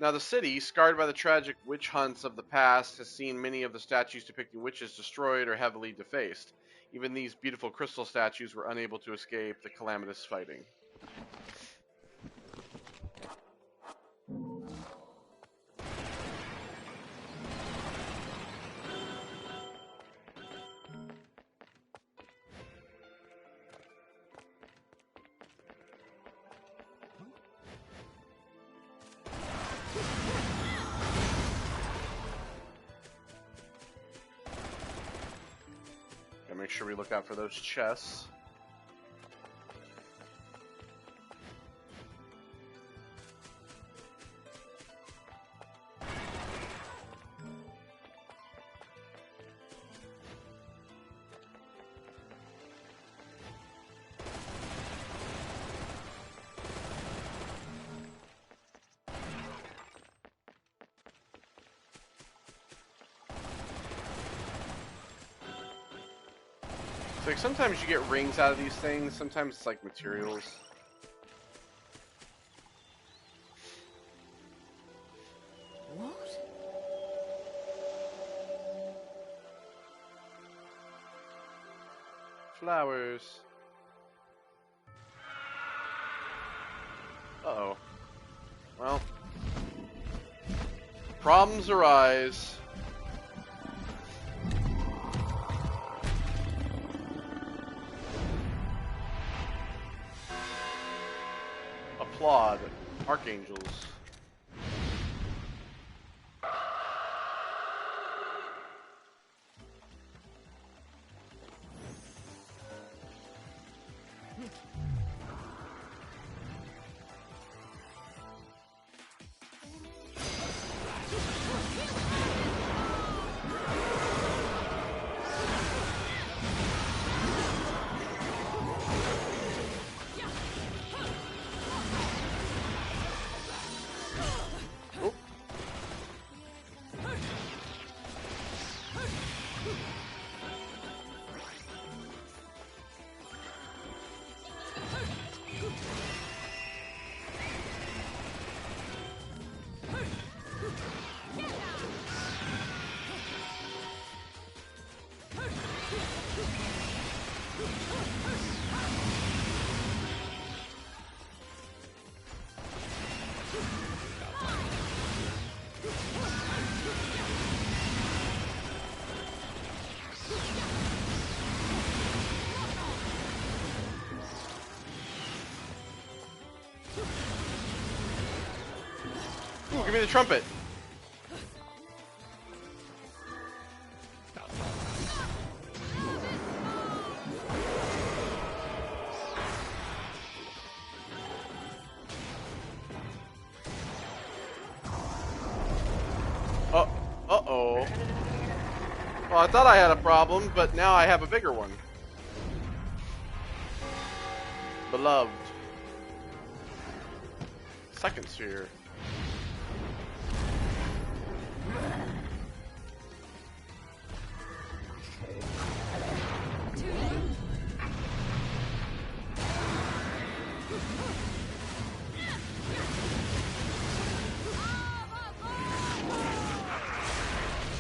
Now, the city, scarred by the tragic witch hunts of the past, has seen many of the statues depicting witches destroyed or heavily defaced. Even these beautiful crystal statues were unable to escape the calamitous fighting. Make sure we look out for those chests. So like sometimes you get rings out of these things, sometimes it's like materials. What? Flowers. Uh-oh. Well. Problems arise. Applaud, archangels. Ooh, give me the trumpet. Uh-oh. Well, I thought I had a problem, but now I have a bigger one. Beloved. Second sphere.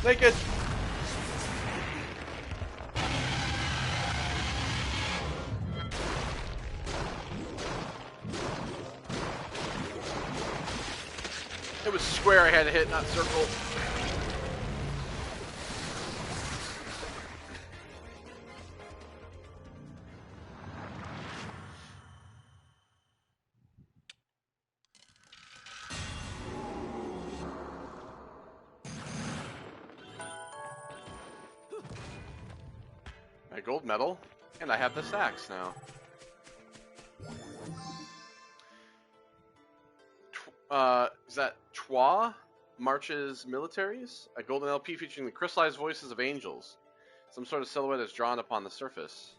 Naked. It was square I had to hit, not circle. My gold medal, and I have this axe now. Is that Twa Marches Militaries? A golden LP featuring the crystallized voices of angels. Some sort of silhouette is drawn upon the surface.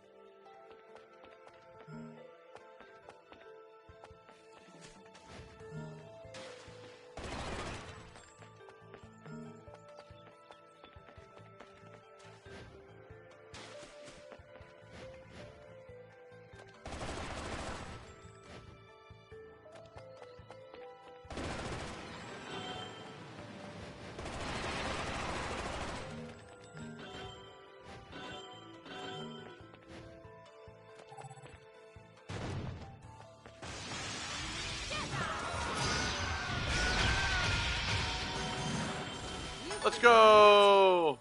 Let's go!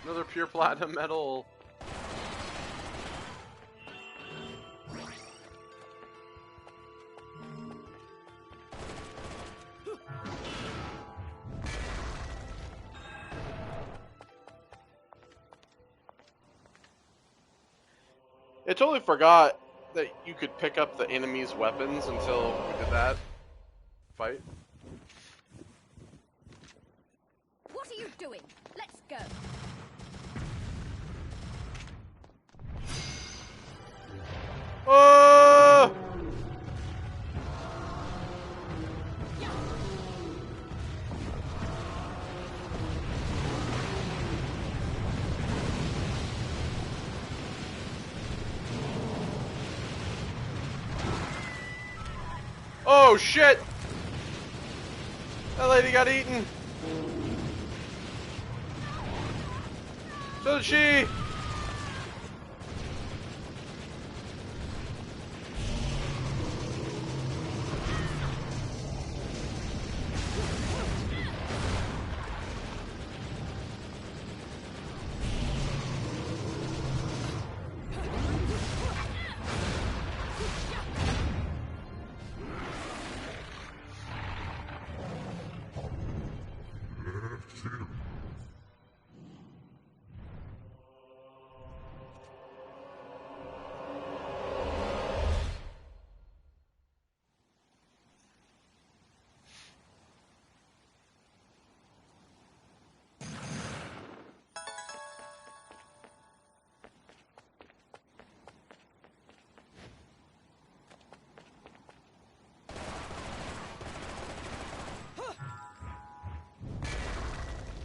Another pure platinum medal. I totally forgot that you could pick up the enemy's weapons until we did that fight. What are you doing? Let's go. Oh! Oh shit! That lady got eaten. So did she.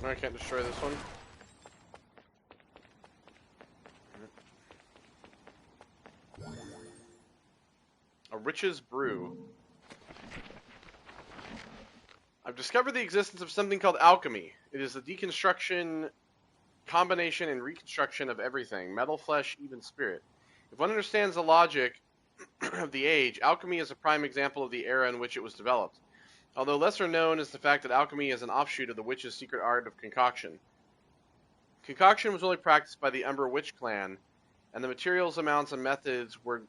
No, I can't destroy this one. A Rich's Brew. I've discovered the existence of something called alchemy. It is the deconstruction, combination, and reconstruction of everything. Metal, flesh, even spirit. If one understands the logic of the age, alchemy is a prime example of the era in which it was developed. Although lesser known is the fact that alchemy is an offshoot of the witch's secret art of concoction. Concoction was only practiced by the Umber Witch clan, and the materials, amounts, and methods were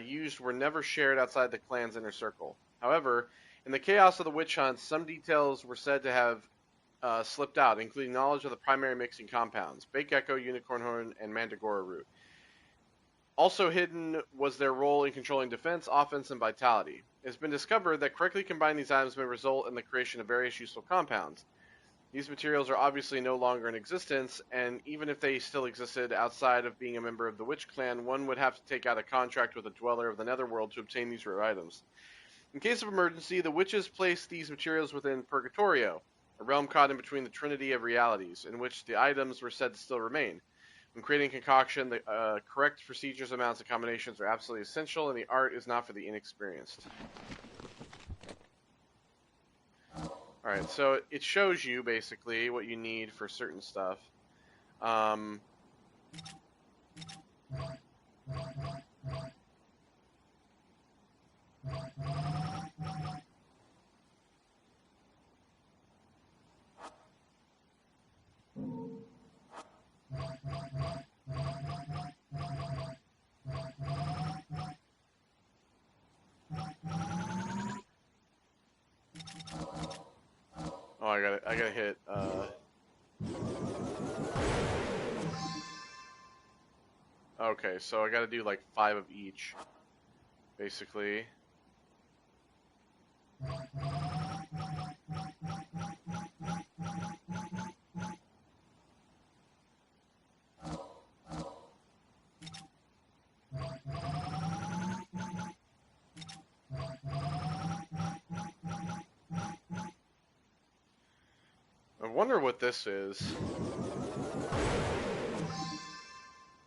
used were never shared outside the clan's inner circle. However, in the chaos of the witch hunt, some details were said to have slipped out, including knowledge of the primary mixing compounds, Bake Gecko, Unicorn Horn, and Mandragora root. Also hidden was their role in controlling defense, offense, and vitality. It's been discovered that correctly combining these items may result in the creation of various useful compounds. These materials are obviously no longer in existence, and even if they still existed outside of being a member of the Witch Clan, one would have to take out a contract with a dweller of the Netherworld to obtain these rare items. In case of emergency, the witches placed these materials within Purgatorio, a realm caught in between the Trinity of Realities, in which the items were said to still remain. When creating concoction, the correct procedures, amounts, and combinations are absolutely essential, and the art is not for the inexperienced. Alright, so it shows you, basically, what you need for certain stuff. Oh, I gotta hit, okay, so I gotta do like 5 of each, basically. I wonder what this is.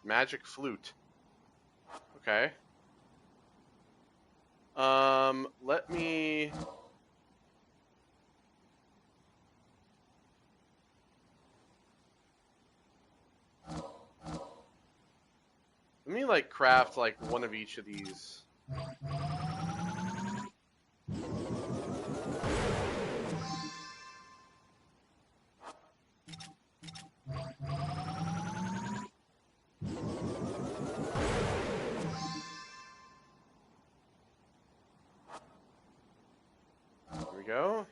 Magic flute. Okay. Let me... like craft like one of each of these. There we go.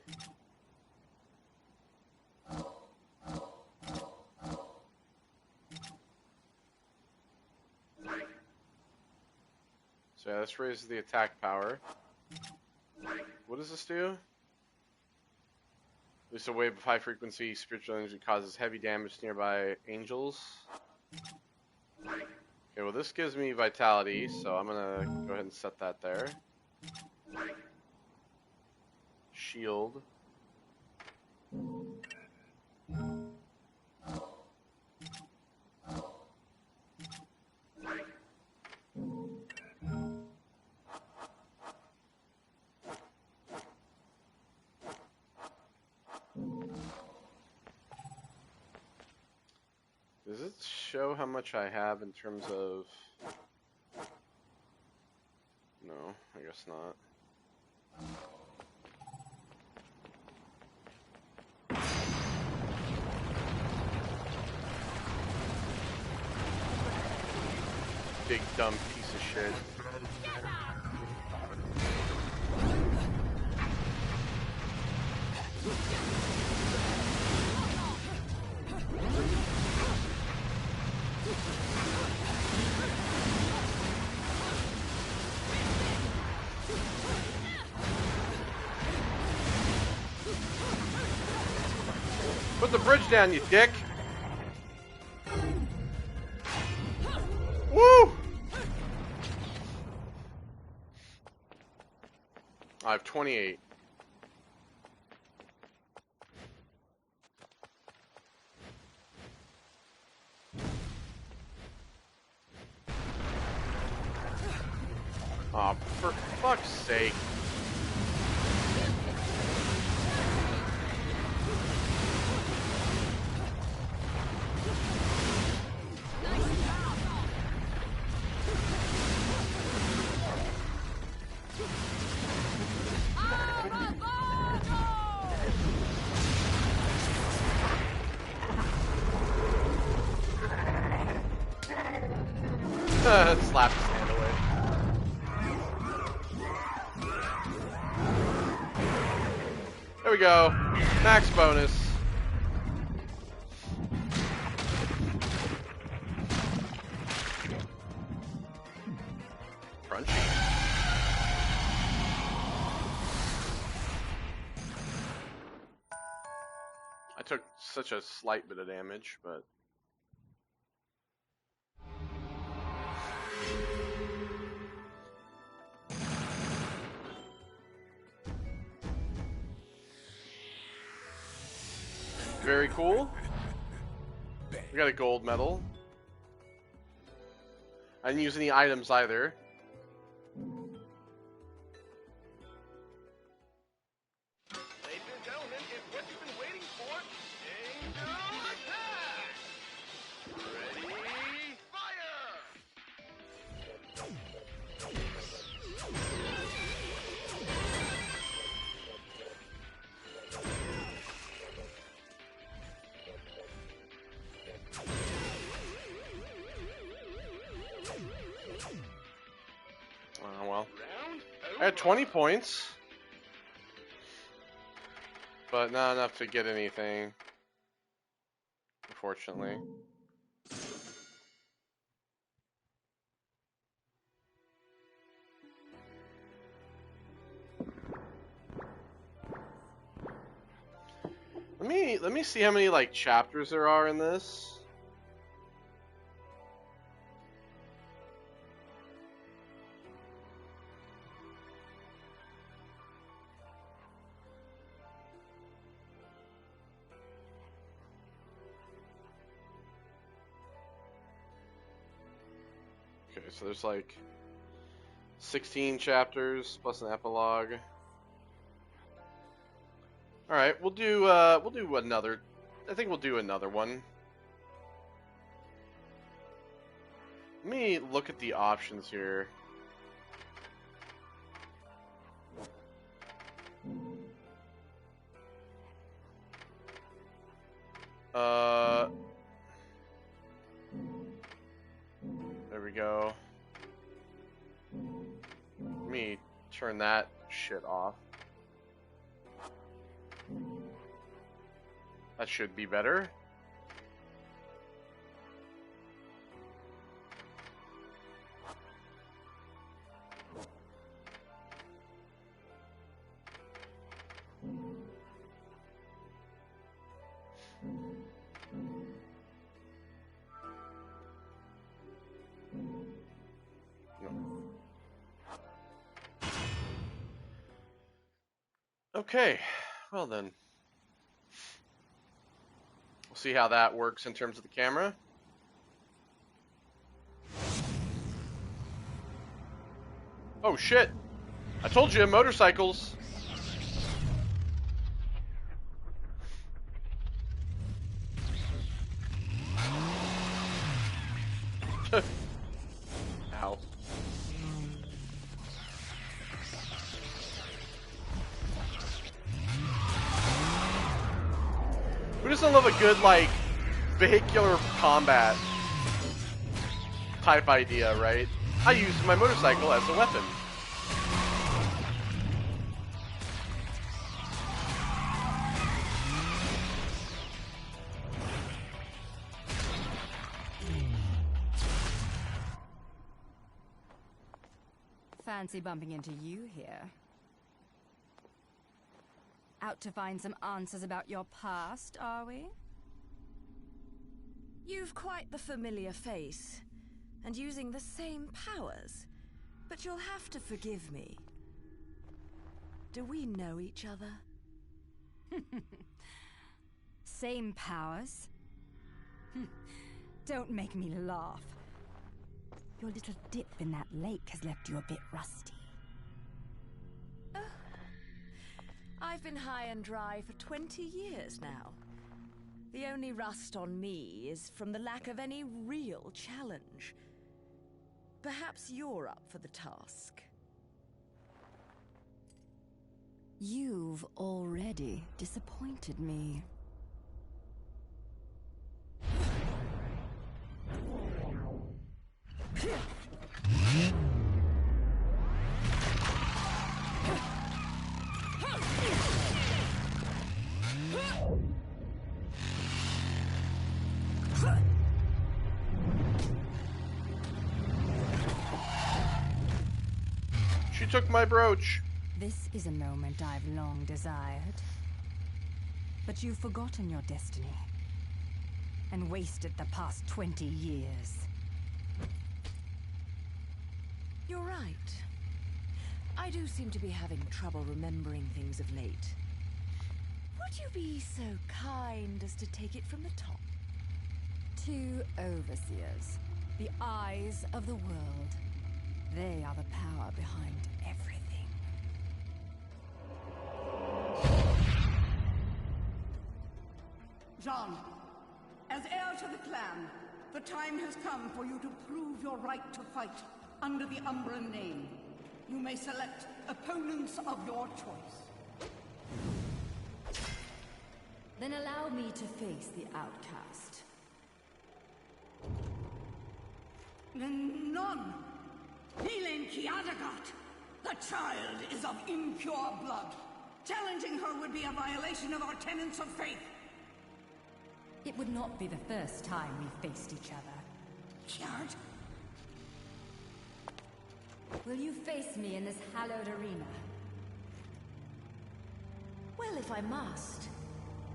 So yeah, this raises the attack power. What does this do? Release a wave of high frequency spiritual energy causes heavy damage to nearby angels. Okay, well this gives me vitality, so I'm gonna go ahead and set that there. Shield. Does it show how much I have in terms of... No, I guess not. Big dumb piece of shit. Put the bridge down, you dick! Woo! I have 28. Aw, for fuck's sake. Slap his hand away. There we go. Max bonus. Crunchy. I took such a slight bit of damage, but... Very cool. We got a gold medal. I didn't use any items either. Ladies and gentlemen, it's what you've been waiting for. Angel attack! Ready, fire! Oh well. I had 20 points. But not enough to get anything. Unfortunately. Let me see how many like chapters there are in this. Okay, so there's like 16 chapters plus an epilogue. All right, we'll do another. I think we'll do another one. Let me look at the options here. There we go. Let me turn that shit off. That should be better. Okay, well then. We'll see how that works in terms of the camera. Oh shit! I told you, motorcycles! Ow. Who doesn't love a good, like, vehicular combat type idea, right? I use my motorcycle as a weapon. Fancy bumping into you here. Out to find some answers about your past, are we? You've quite the familiar face, and using the same powers. But you'll have to forgive me. Do we know each other? Same powers? Don't make me laugh. Your little dip in that lake has left you a bit rusty. I've been high and dry for 20 years now. The only rust on me is from the lack of any real challenge. Perhaps you're up for the task. You've already disappointed me. took my brooch. This is a moment I've long desired. But you've forgotten your destiny. And wasted the past 20 years. You're right. I do seem to be having trouble remembering things of late. Would you be so kind as to take it from the top? 2 overseers. The eyes of the world. They are the power behind everything. Jean, as heir to the clan, the time has come for you to prove your right to fight under the Umbran name. You may select opponents of your choice. Then allow me to face the outcast. None. Helen Kiadagat. The child is of impure blood. Challenging her would be a violation of our tenets of faith. It would not be the first time we faced each other. Kiard? Will you face me in this hallowed arena? Well, if I must.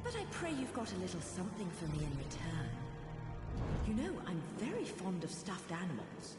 But I pray you've got a little something for me in return. You know, I'm very fond of stuffed animals.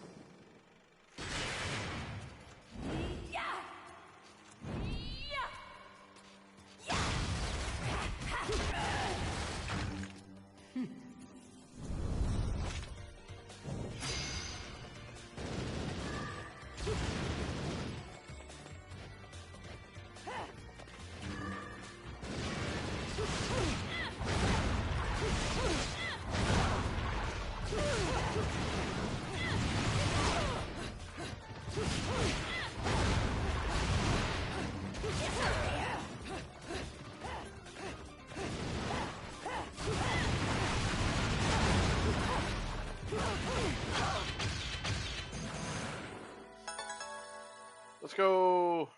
Let's go.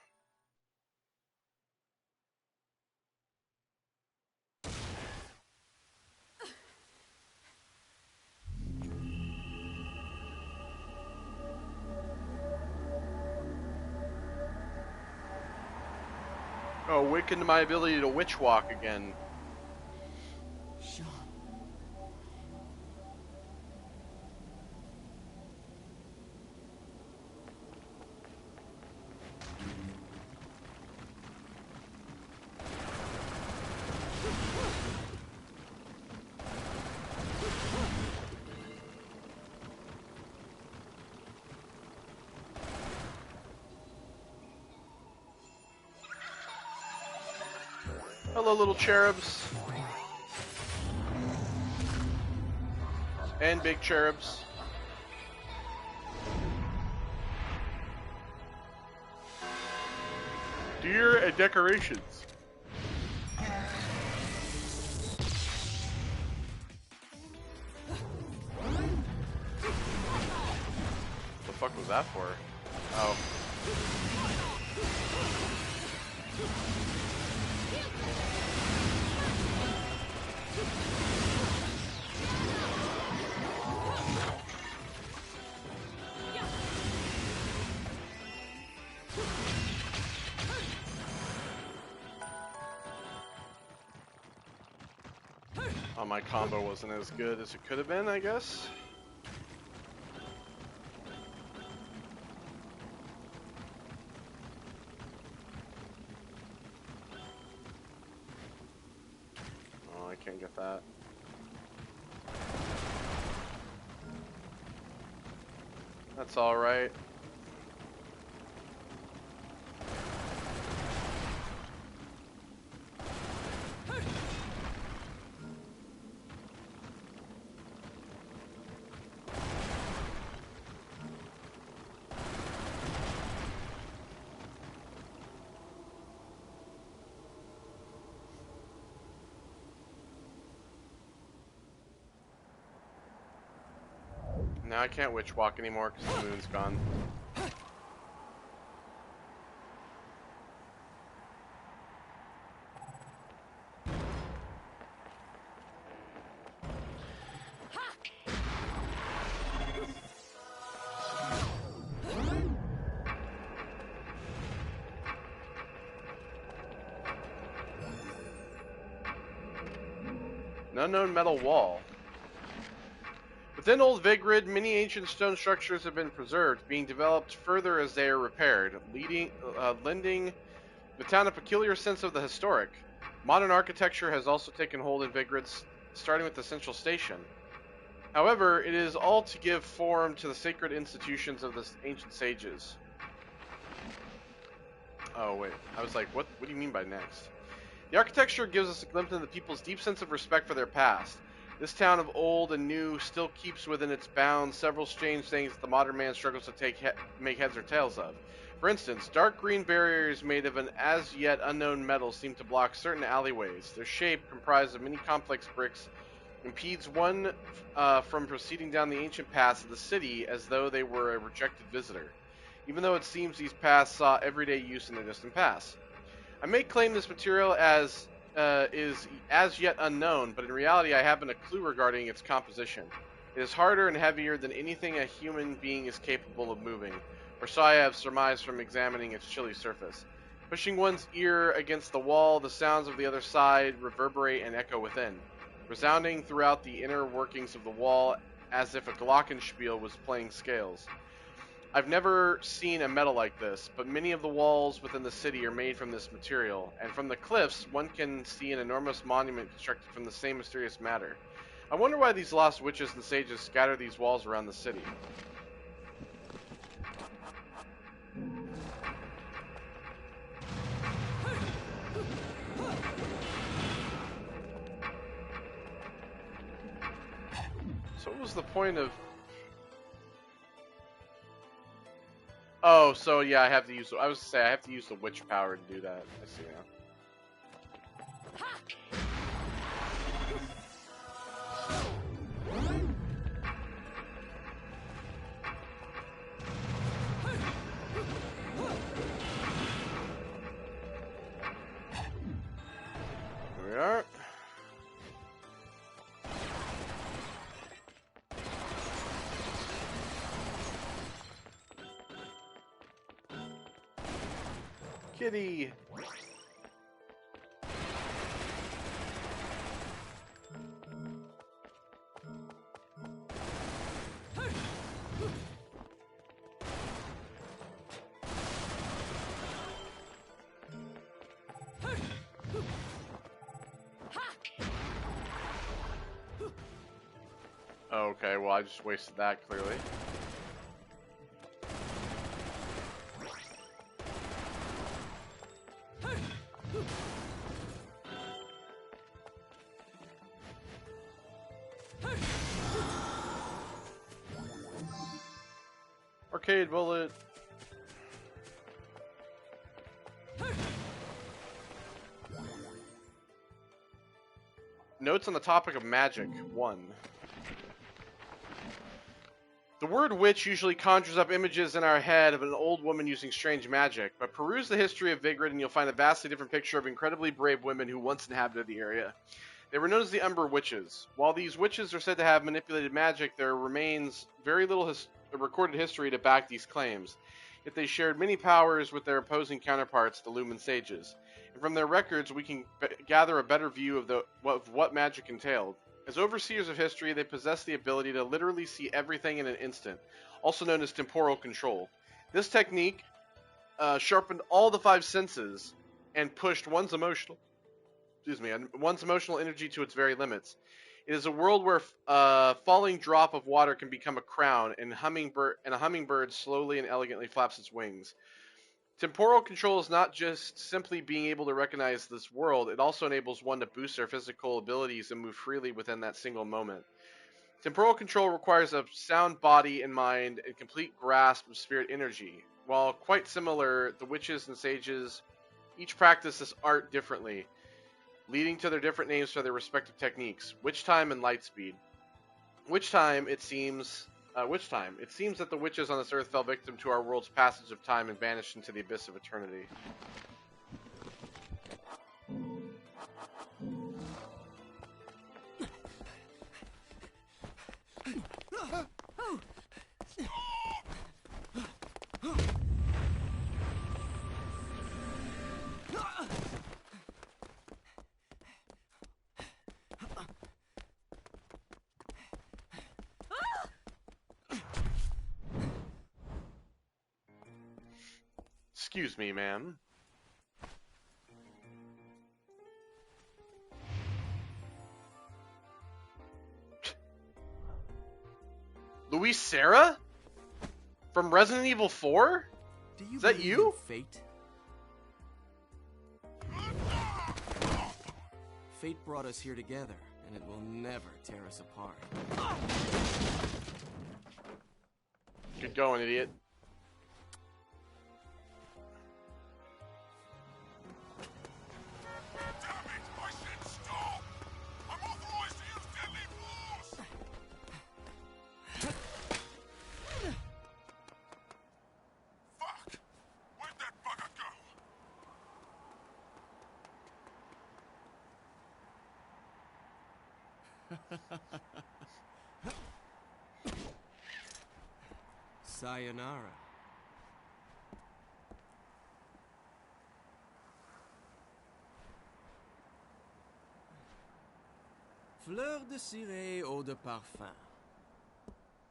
Oh, awakened my ability to witch walk again. Sean. Hello, little cherubs. And big cherubs. Deer and decorations. What the fuck was that for? Oh. Oh, my combo wasn't as good as it could have been, I guess. Oh, I can't get that. That's all right. Now I can't witch walk anymore because the moon's gone. An unknown metal wall. Within Old Vigrid, many ancient stone structures have been preserved, being developed further as they are repaired, lending the town a peculiar sense of the historic. Modern architecture has also taken hold in Vigrid, starting with the central station. However, it is all to give form to the sacred institutions of the ancient sages. Oh wait, I was like, what do you mean by next? The architecture gives us a glimpse into the people's deep sense of respect for their past. This town of old and new still keeps within its bounds several strange things that the modern man struggles to make heads or tails of. For instance, dark green barriers made of an as-yet unknown metal seem to block certain alleyways. Their shape, comprised of many complex bricks, impedes one from proceeding down the ancient paths of the city as though they were a rejected visitor, even though it seems these paths saw everyday use in the distant past. I may claim this material is as yet unknown, but in reality I haven't a clue regarding its composition. It is harder and heavier than anything a human being is capable of moving, or so I have surmised from examining its chilly surface. Pushing one's ear against the wall, the sounds of the other side reverberate and echo within, resounding throughout the inner workings of the wall as if a glockenspiel was playing scales. I've never seen a metal like this, but many of the walls within the city are made from this material, and from the cliffs one can see an enormous monument constructed from the same mysterious matter. I wonder why these lost witches and sages scatter these walls around the city. So what was the point of... Oh, so yeah, I have to use the witch power to do that. I see now. Here we are. Kitty! Okay, well I just wasted that clearly. Arcade bullet. Notes on the topic of magic. 1. The word witch usually conjures up images in our head of an old woman using strange magic, but peruse the history of Vigrid and you'll find a vastly different picture of incredibly brave women who once inhabited the area. They were known as the Umber Witches. While these witches are said to have manipulated magic, there remains very little recorded history to back these claims. Yet they shared many powers with their opposing counterparts, the Lumen Sages. And from their records, we can gather a better view of what magic entailed. As overseers of history, they possess the ability to literally see everything in an instant, also known as temporal control. This technique sharpened all the 5 senses and pushed one's emotional energy to its very limits. It is a world where a falling drop of water can become a crown, and a hummingbird slowly and elegantly flaps its wings. Temporal control is not just simply being able to recognize this world, it also enables one to boost their physical abilities and move freely within that single moment. Temporal control requires a sound body and mind and complete grasp of spirit energy. While quite similar, the witches and sages each practice this art differently, leading to their different names for their respective techniques. Witch time and light speed. Which time it seems that the witches on this earth fell victim to our world's passage of time and vanished into the abyss of eternity. Excuse me, ma'am. Luis Serra? From Resident Evil 4? Is that you? Fate? Fate brought us here together, and it will never tear us apart. Good going, idiot. Sayonara. Fleur de ciré eau de parfum.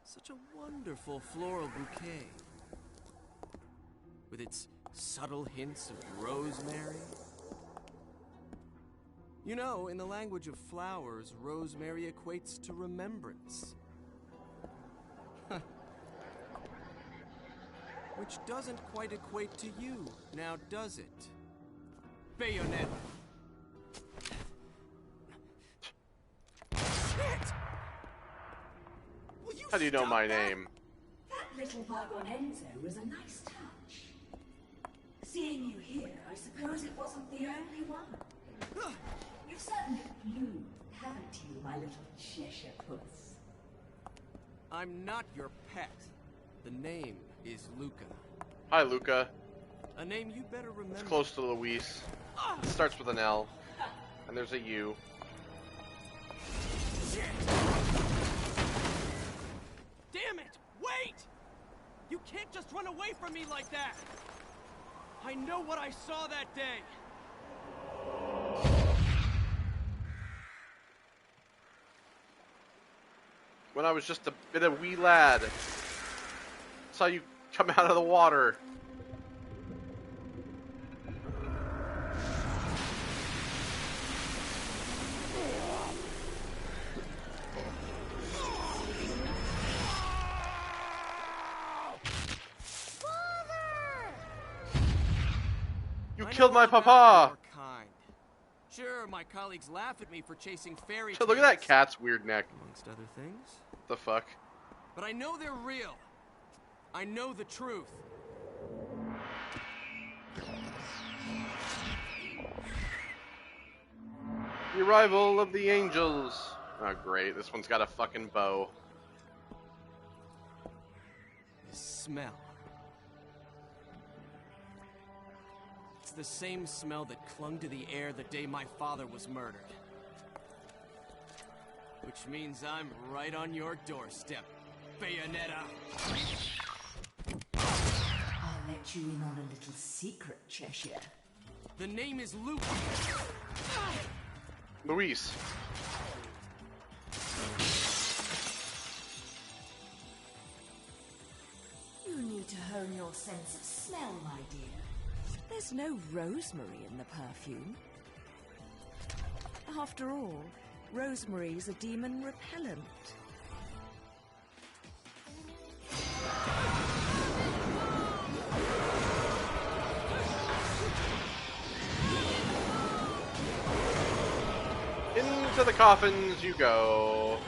Such a wonderful floral bouquet. With its subtle hints of rosemary. You know, in the language of flowers, rosemary equates to remembrance. Which doesn't quite equate to you, now does it? Bayonetta. Shit! How do you know my name? That little Bayonetta was a nice touch. Seeing you here, I suppose it wasn't the only one. You've certainly bloomed, haven't you, my little Cheshire puss? I'm not your pet. The name is Luca. Hi, Luca. A name you better remember. It's close to Luis. It starts with an L. And there's a U. Shit! Damn it! Wait! You can't just run away from me like that! I know what I saw that day! When I was just a bit of wee lad. Saw you come out of the water. You killed my papa! Sure, my colleagues laugh at me for chasing fairy tales. So look at that cat's weird neck. Amongst other things. The fuck? But I know they're real. I know the truth. The arrival of the angels. Oh, great. This one's got a fucking bow. The smell. It's the same smell that clung to the air the day my father was murdered. Which means I'm right on your doorstep, Bayonetta. I'll let you in on a little secret, Cheshire. The name is Luke. Luis. You need to hone your sense of smell, my dear. There's no rosemary in the perfume. After all, rosemary's a demon repellent. Into the coffins you go.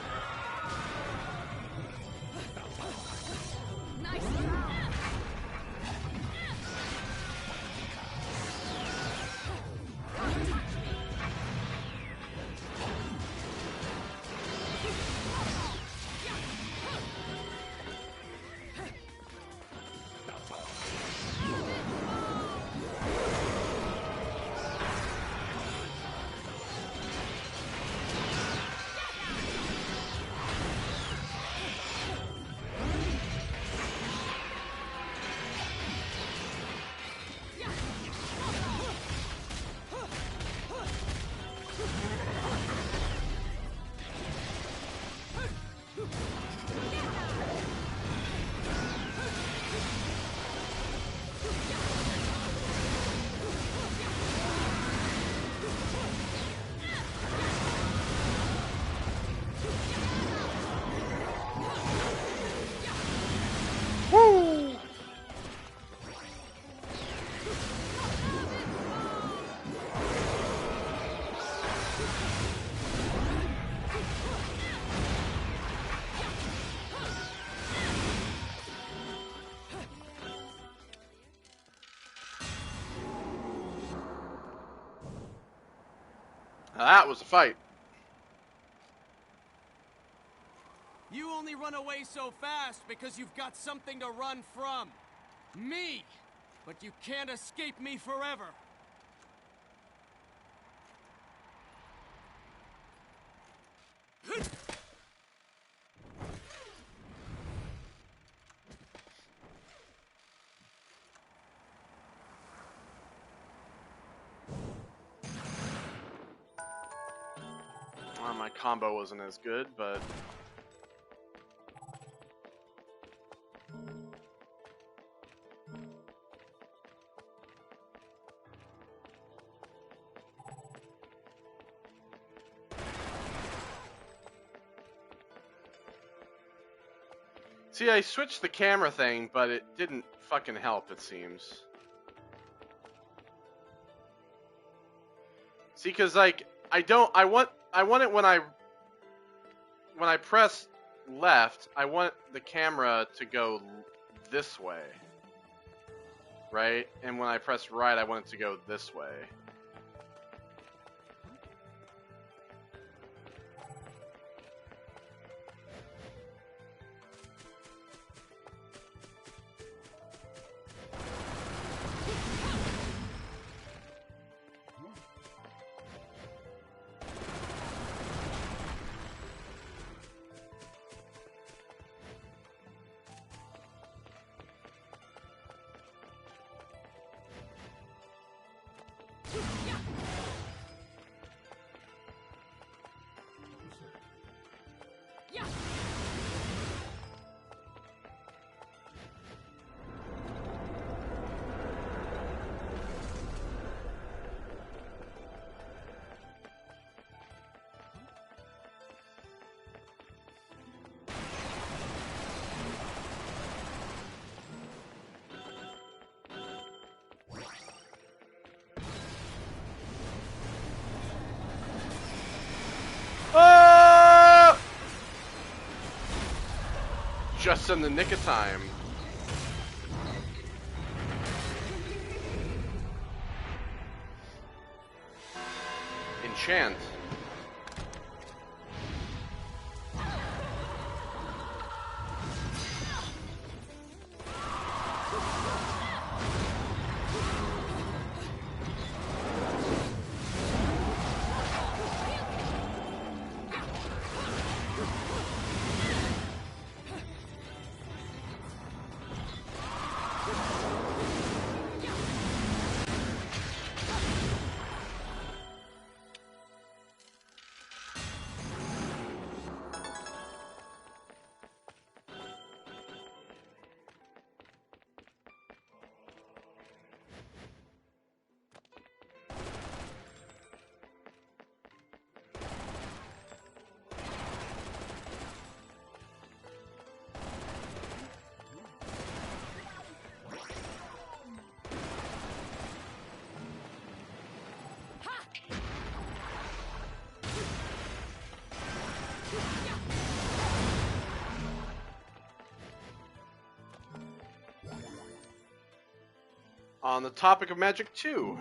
Now that was a fight. You only run away so fast because you've got something to run from. Me! But you can't escape me forever. Well, my combo wasn't as good, but... See, I switched the camera thing, but it didn't fucking help, it seems. See, cause like, I want it when I press left, I want the camera to go this way. Right? And when I press right, I want it to go this way. Just in the nick of time. Enchant. On the topic of Magic 2.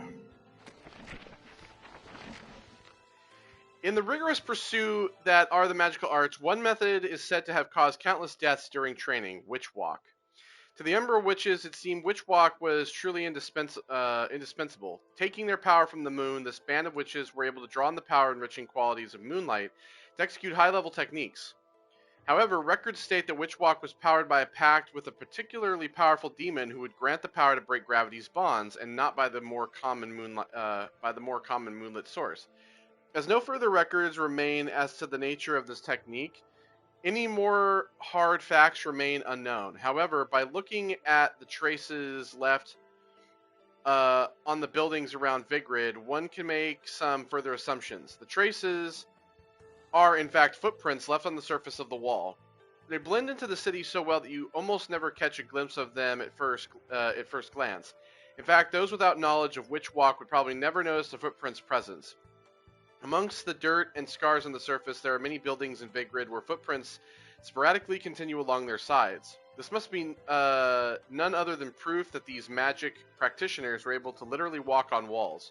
In the rigorous pursuit that are the magical arts, one method is said to have caused countless deaths during training, Witch Walk. To the Ember Witches, it seemed Witch Walk was truly indispensable. Taking their power from the moon, this band of witches were able to draw on the power-enriching qualities of moonlight to execute high-level techniques. However, records state that Witch Walk was powered by a pact with a particularly powerful demon who would grant the power to break gravity's bonds, and not by the more common moonlit source. As no further records remain as to the nature of this technique, any more hard facts remain unknown. However, by looking at the traces left on the buildings around Vigrid, one can make some further assumptions. The traces are, in fact, footprints left on the surface of the wall. They blend into the city so well that you almost never catch a glimpse of them at first glance. In fact, those without knowledge of Witch Walk would probably never notice the footprints' presence. Amongst the dirt and scars on the surface, there are many buildings in Vigrid where footprints sporadically continue along their sides. This must be none other than proof that these magic practitioners were able to literally walk on walls.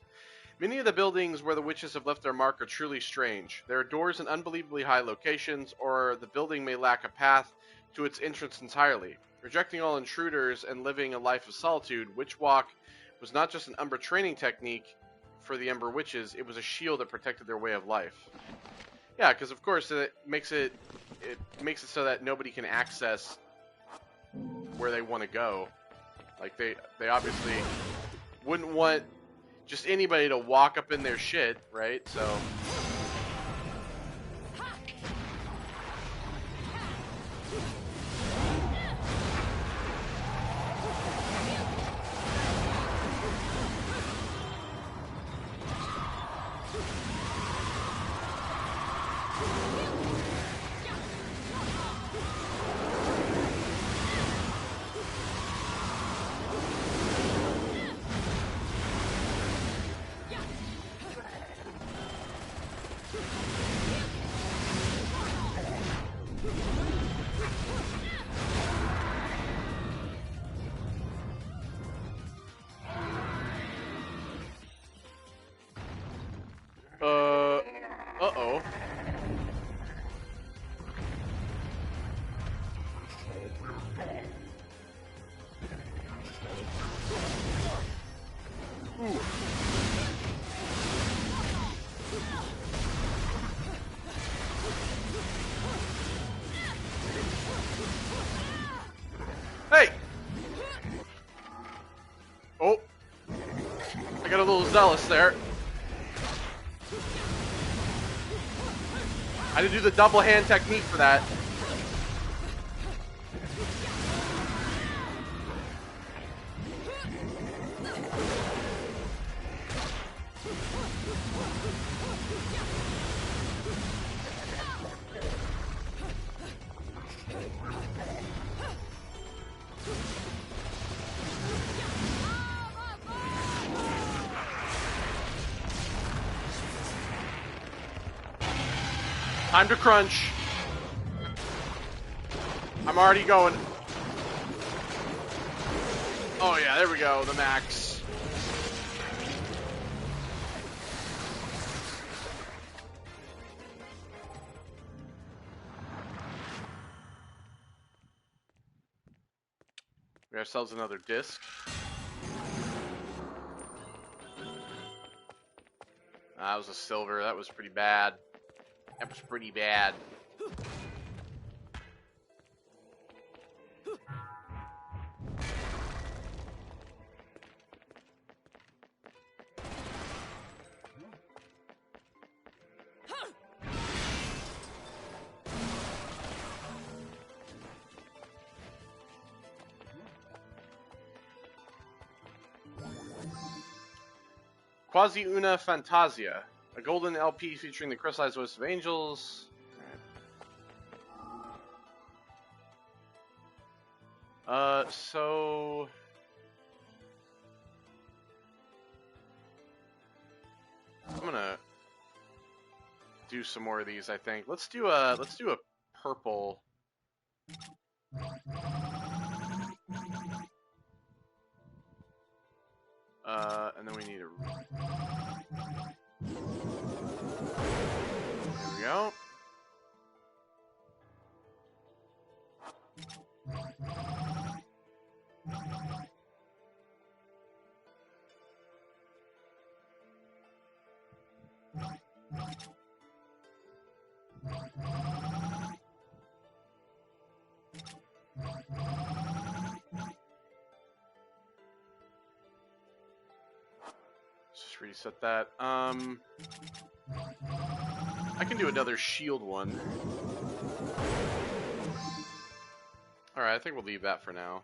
Many of the buildings where the witches have left their mark are truly strange. There are doors in unbelievably high locations, or the building may lack a path to its entrance entirely. Rejecting all intruders and living a life of solitude, Witch Walk was not just an Umbra training technique for the Ember Witches, it was a shield that protected their way of life. Yeah, because of course it makes it so that nobody can access where they want to go. Like they obviously wouldn't want just anybody to walk up in their shit, right? So uh-oh. Ooh. Hey! Oh. I got a little zealous there. I had to do the double hand technique for that. Time to crunch. I'm already going. Oh yeah, there we go, the max. We have ourselves another disc. That was a silver, that was pretty bad. That was pretty bad. Quasi Una Fantasia, a golden LP featuring the crystallized voice of angels. So I'm gonna do some more of these. I think let's do a purple. And then we need a. There we go. Just reset that. I can do another shield one. Alright, I think we'll leave that for now.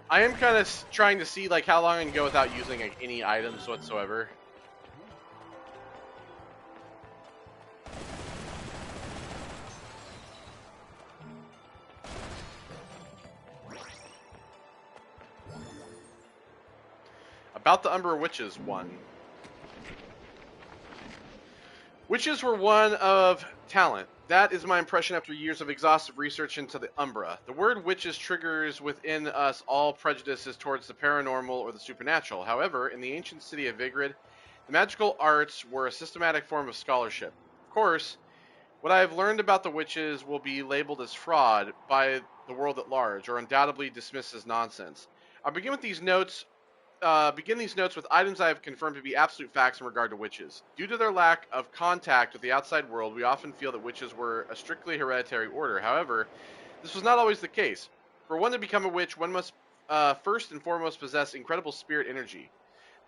I am kind of trying to see like how long I can go without using like, any items whatsoever. About the Umbra Witches one. Witches were one of talent. That is my impression after years of exhaustive research into the Umbra. The word witches triggers within us all prejudices towards the paranormal or the supernatural. However, in the ancient city of Vigrid, the magical arts were a systematic form of scholarship. Of course, what I have learned about the witches will be labeled as fraud by the world at large, or undoubtedly dismissed as nonsense. I'll begin these notes with items I have confirmed to be absolute facts in regard to witches. Due to their lack of contact with the outside world, we often feel that witches were a strictly hereditary order. However, this was not always the case. For one to become a witch, one must first and foremost possess incredible spirit energy.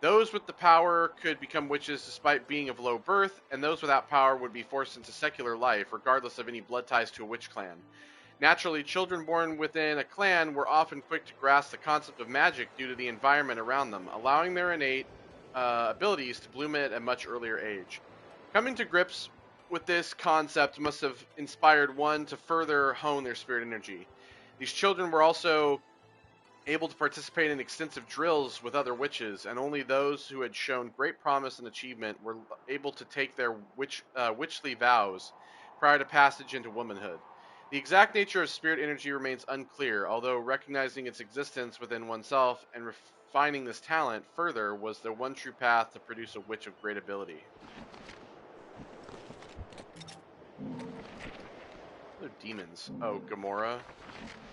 Those with the power could become witches despite being of low birth, and those without power would be forced into secular life, regardless of any blood ties to a witch clan. Naturally, children born within a clan were often quick to grasp the concept of magic due to the environment around them, allowing their innate abilities to bloom at a much earlier age. Coming to grips with this concept must have inspired one to further hone their spirit energy. These children were also able to participate in extensive drills with other witches, and only those who had shown great promise and achievement were able to take their witchly vows prior to passage into womanhood. The exact nature of spirit energy remains unclear, although recognizing its existence within oneself and refining this talent further was the one true path to produce a witch of great ability. What are demons? Oh, Gamora.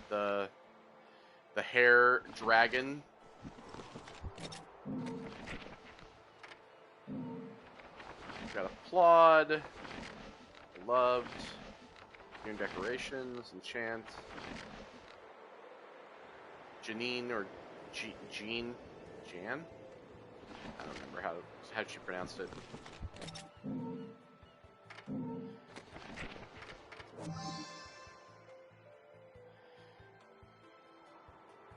The hair dragon. Got applaud. Loved. New decorations. Enchant. Janine or Jean? Jan? I don't remember how she pronounced it.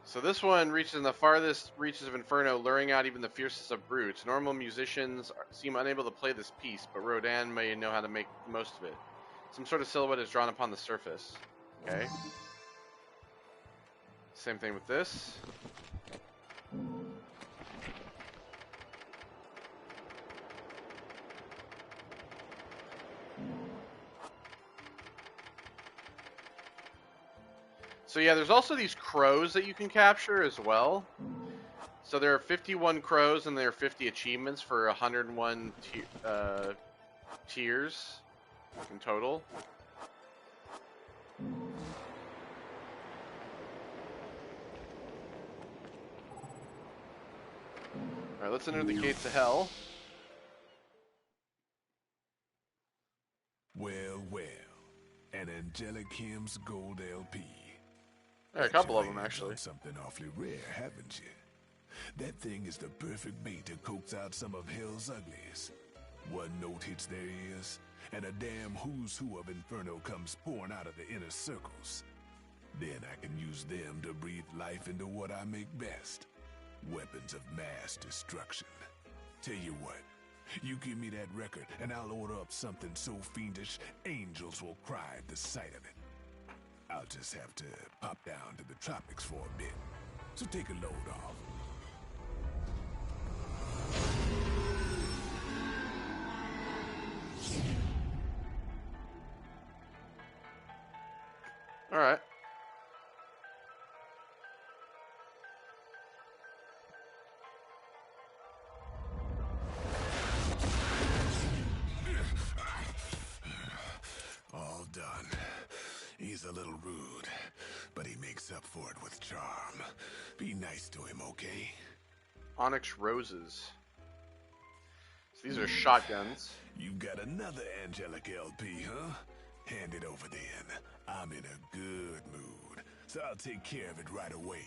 So this one reaches in the farthest reaches of Inferno, luring out even the fiercest of brutes. Normal musicians seem unable to play this piece, but Rodin may know how to make the most of it. Some sort of silhouette is drawn upon the surface. Okay. Same thing with this. So yeah, there's also these crows that you can capture as well. So there are 51 crows and there are 50 achievements for 101 tiers in total. Alright, let's enter the gates of hell. Well, well. An Angelic Hymns Gold LP. There are a couple of them, actually. Something awfully rare, haven't you? That thing is the perfect bait to coax out some of hell's uglies. One note hits their ears, and a damn who's who of Inferno comes pouring out of the inner circles. Then I can use them to breathe life into what I make best. Weapons of mass destruction. Tell you what, you give me that record, and I'll order up something so fiendish, angels will cry at the sight of it. I'll just have to pop down to the tropics for a bit. So take a load off. All right. All done. He's a little rude, but he makes up for it with charm. Be nice to him, okay? Onyx roses. So these are shotguns. You got another Angelic LP, huh? Hand it over then. I'm in a good mood, so I'll take care of it right away.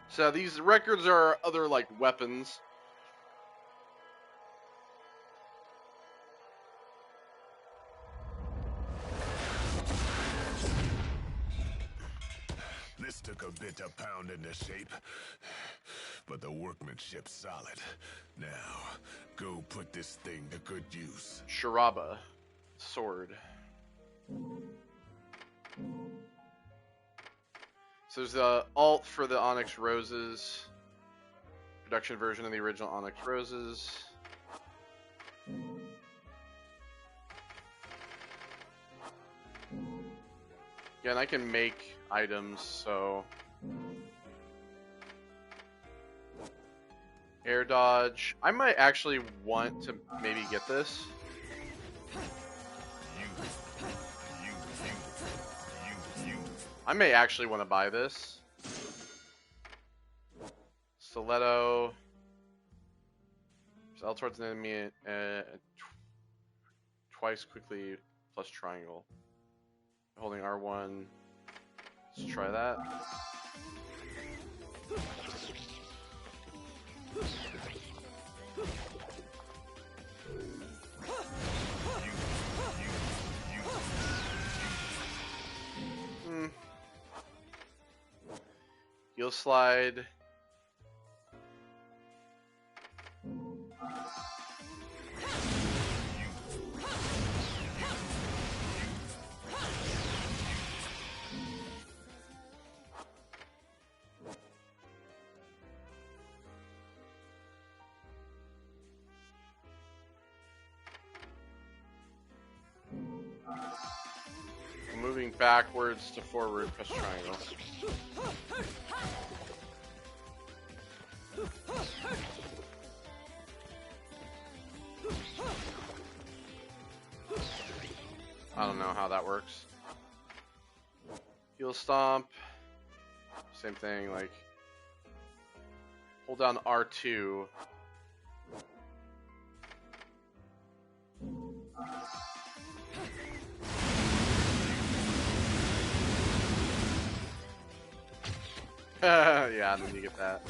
So these records are other, like, weapons. This took a bit to pound into shape, but the workmanship's solid. Now, go put this thing to good use. Sharaba. Sword. So there's the alt for the Onyx Roses. Production version of the original Onyx Roses. Yeah, and I can make items, so... Air dodge. I might actually want to maybe get this. I may actually want to buy this. Stiletto. L towards an enemy twice quickly plus triangle. Holding R1. Let's try that. Heel slide. Moving backwards to forward, press triangle. I don't know how that works. Heel stomp. Same thing, like hold down R2. Yeah, and then you get that.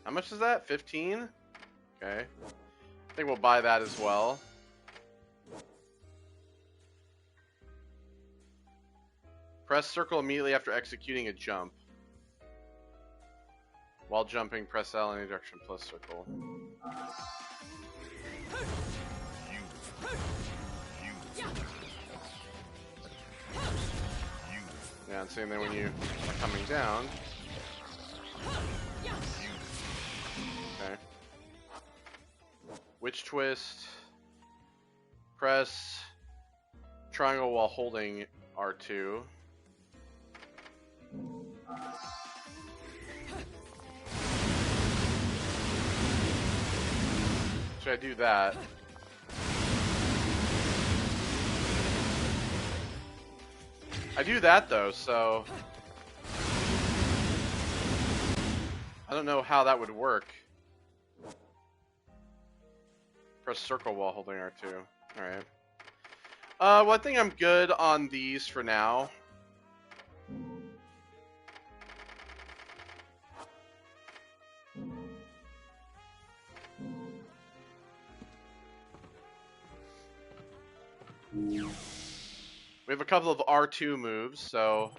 How much is that? 15? Okay. I think we'll buy that as well. Press circle immediately after executing a jump. While jumping, press L in any direction plus circle. Yeah, and same thing when you are coming down. Okay. Witch twist. Press triangle while holding R2. Should I do that? I do that though, so I don't know how that would work. Press circle while holding R2. Alright. Well, I think I'm good on these for now. We have a couple of R2 moves, so...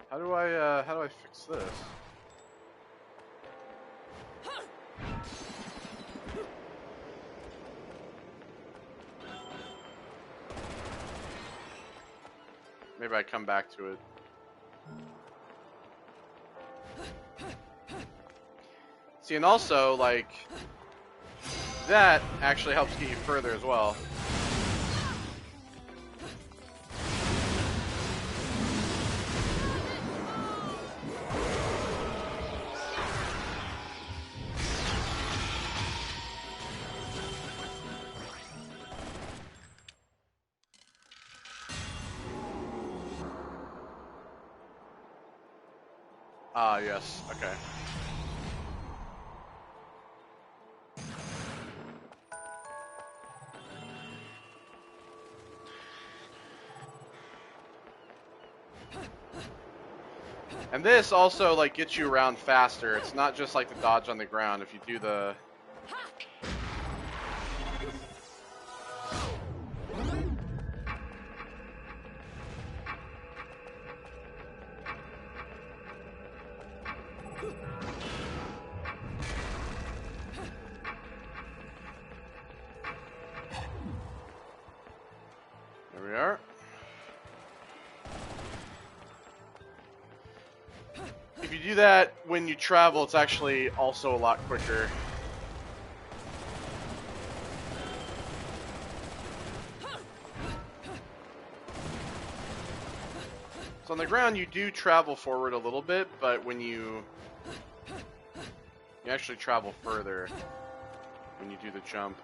How do I fix this? Maybe I come back to it. See, and also, like, that actually helps get you further as well. Ah, yes, okay. And this also, like, gets you around faster. It's not just like the dodge on the ground. If you do the... if you do that when you travel, it's actually also a lot quicker. So on the ground, you do travel forward a little bit, but when you actually travel further when you do the jump.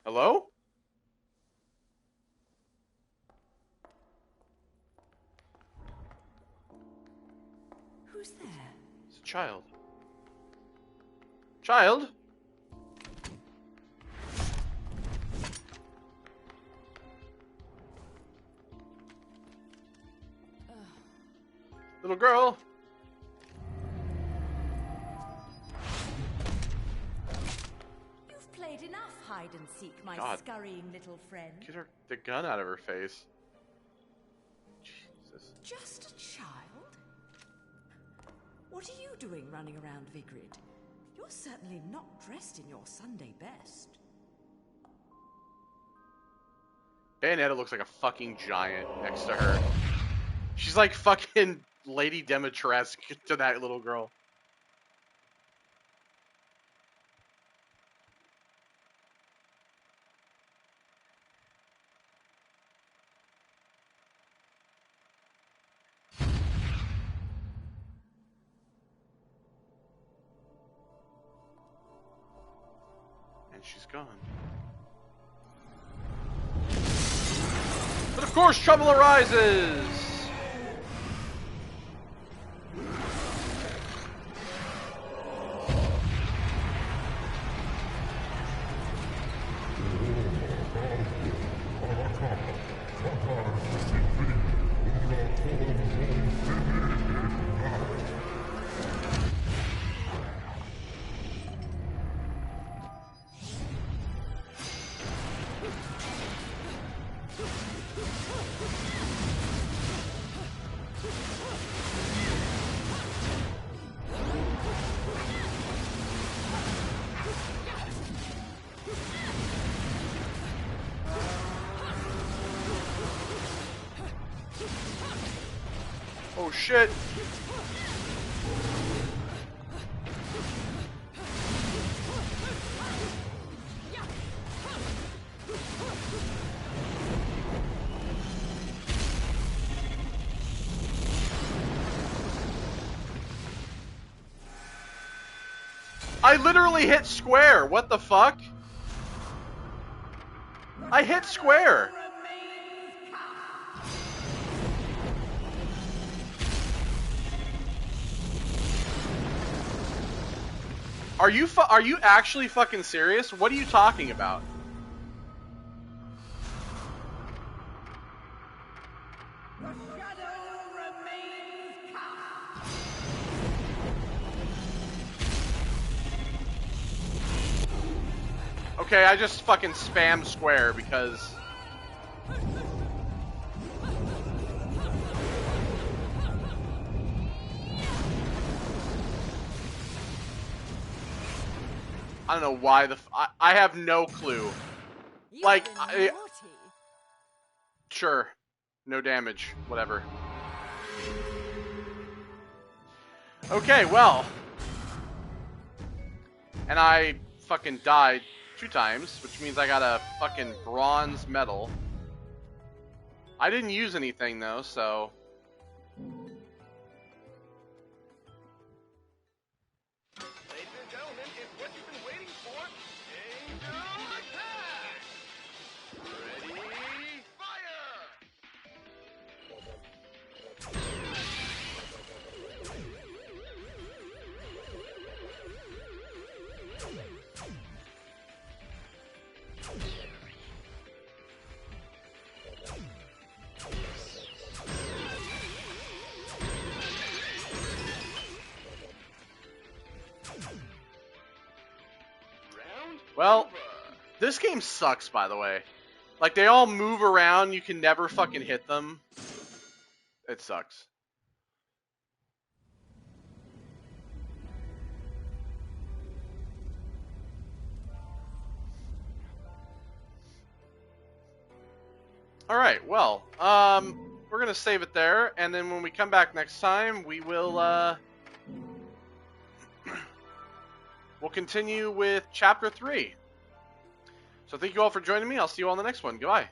Hello? Who's there? It's a child. Child? Little girl? You've played enough hide and seek, my God. scurrying little friend. Get her the gun out of her face. Jesus. Just a child? What are you doing running around Vigrid? You're certainly not dressed in your Sunday best. Bayonetta looks like a fucking giant next to her. She's like fucking Lady Demetresque to that little girl. And she's gone. But of course, trouble arises! Oh shit! I literally hit square! What the fuck? I hit square! Are you actually fucking serious? What are you talking about? Okay, I just fucking spam square because... I don't know why I have no clue. Like, sure. No damage. Whatever. Okay, well. And I fucking died 2 times, which means I got a fucking bronze medal. I didn't use anything though, so... Ladies and gentlemen, it's what you've been waiting for. Angelic! Ready, fire! Well, this game sucks, by the way. Like, they all move around, you can never fucking hit them. It sucks. All right. Well, we're gonna save it there, and then when we come back next time, we will we'll continue with chapter 3. So thank you all for joining me. I'll see you all in the next one. Goodbye.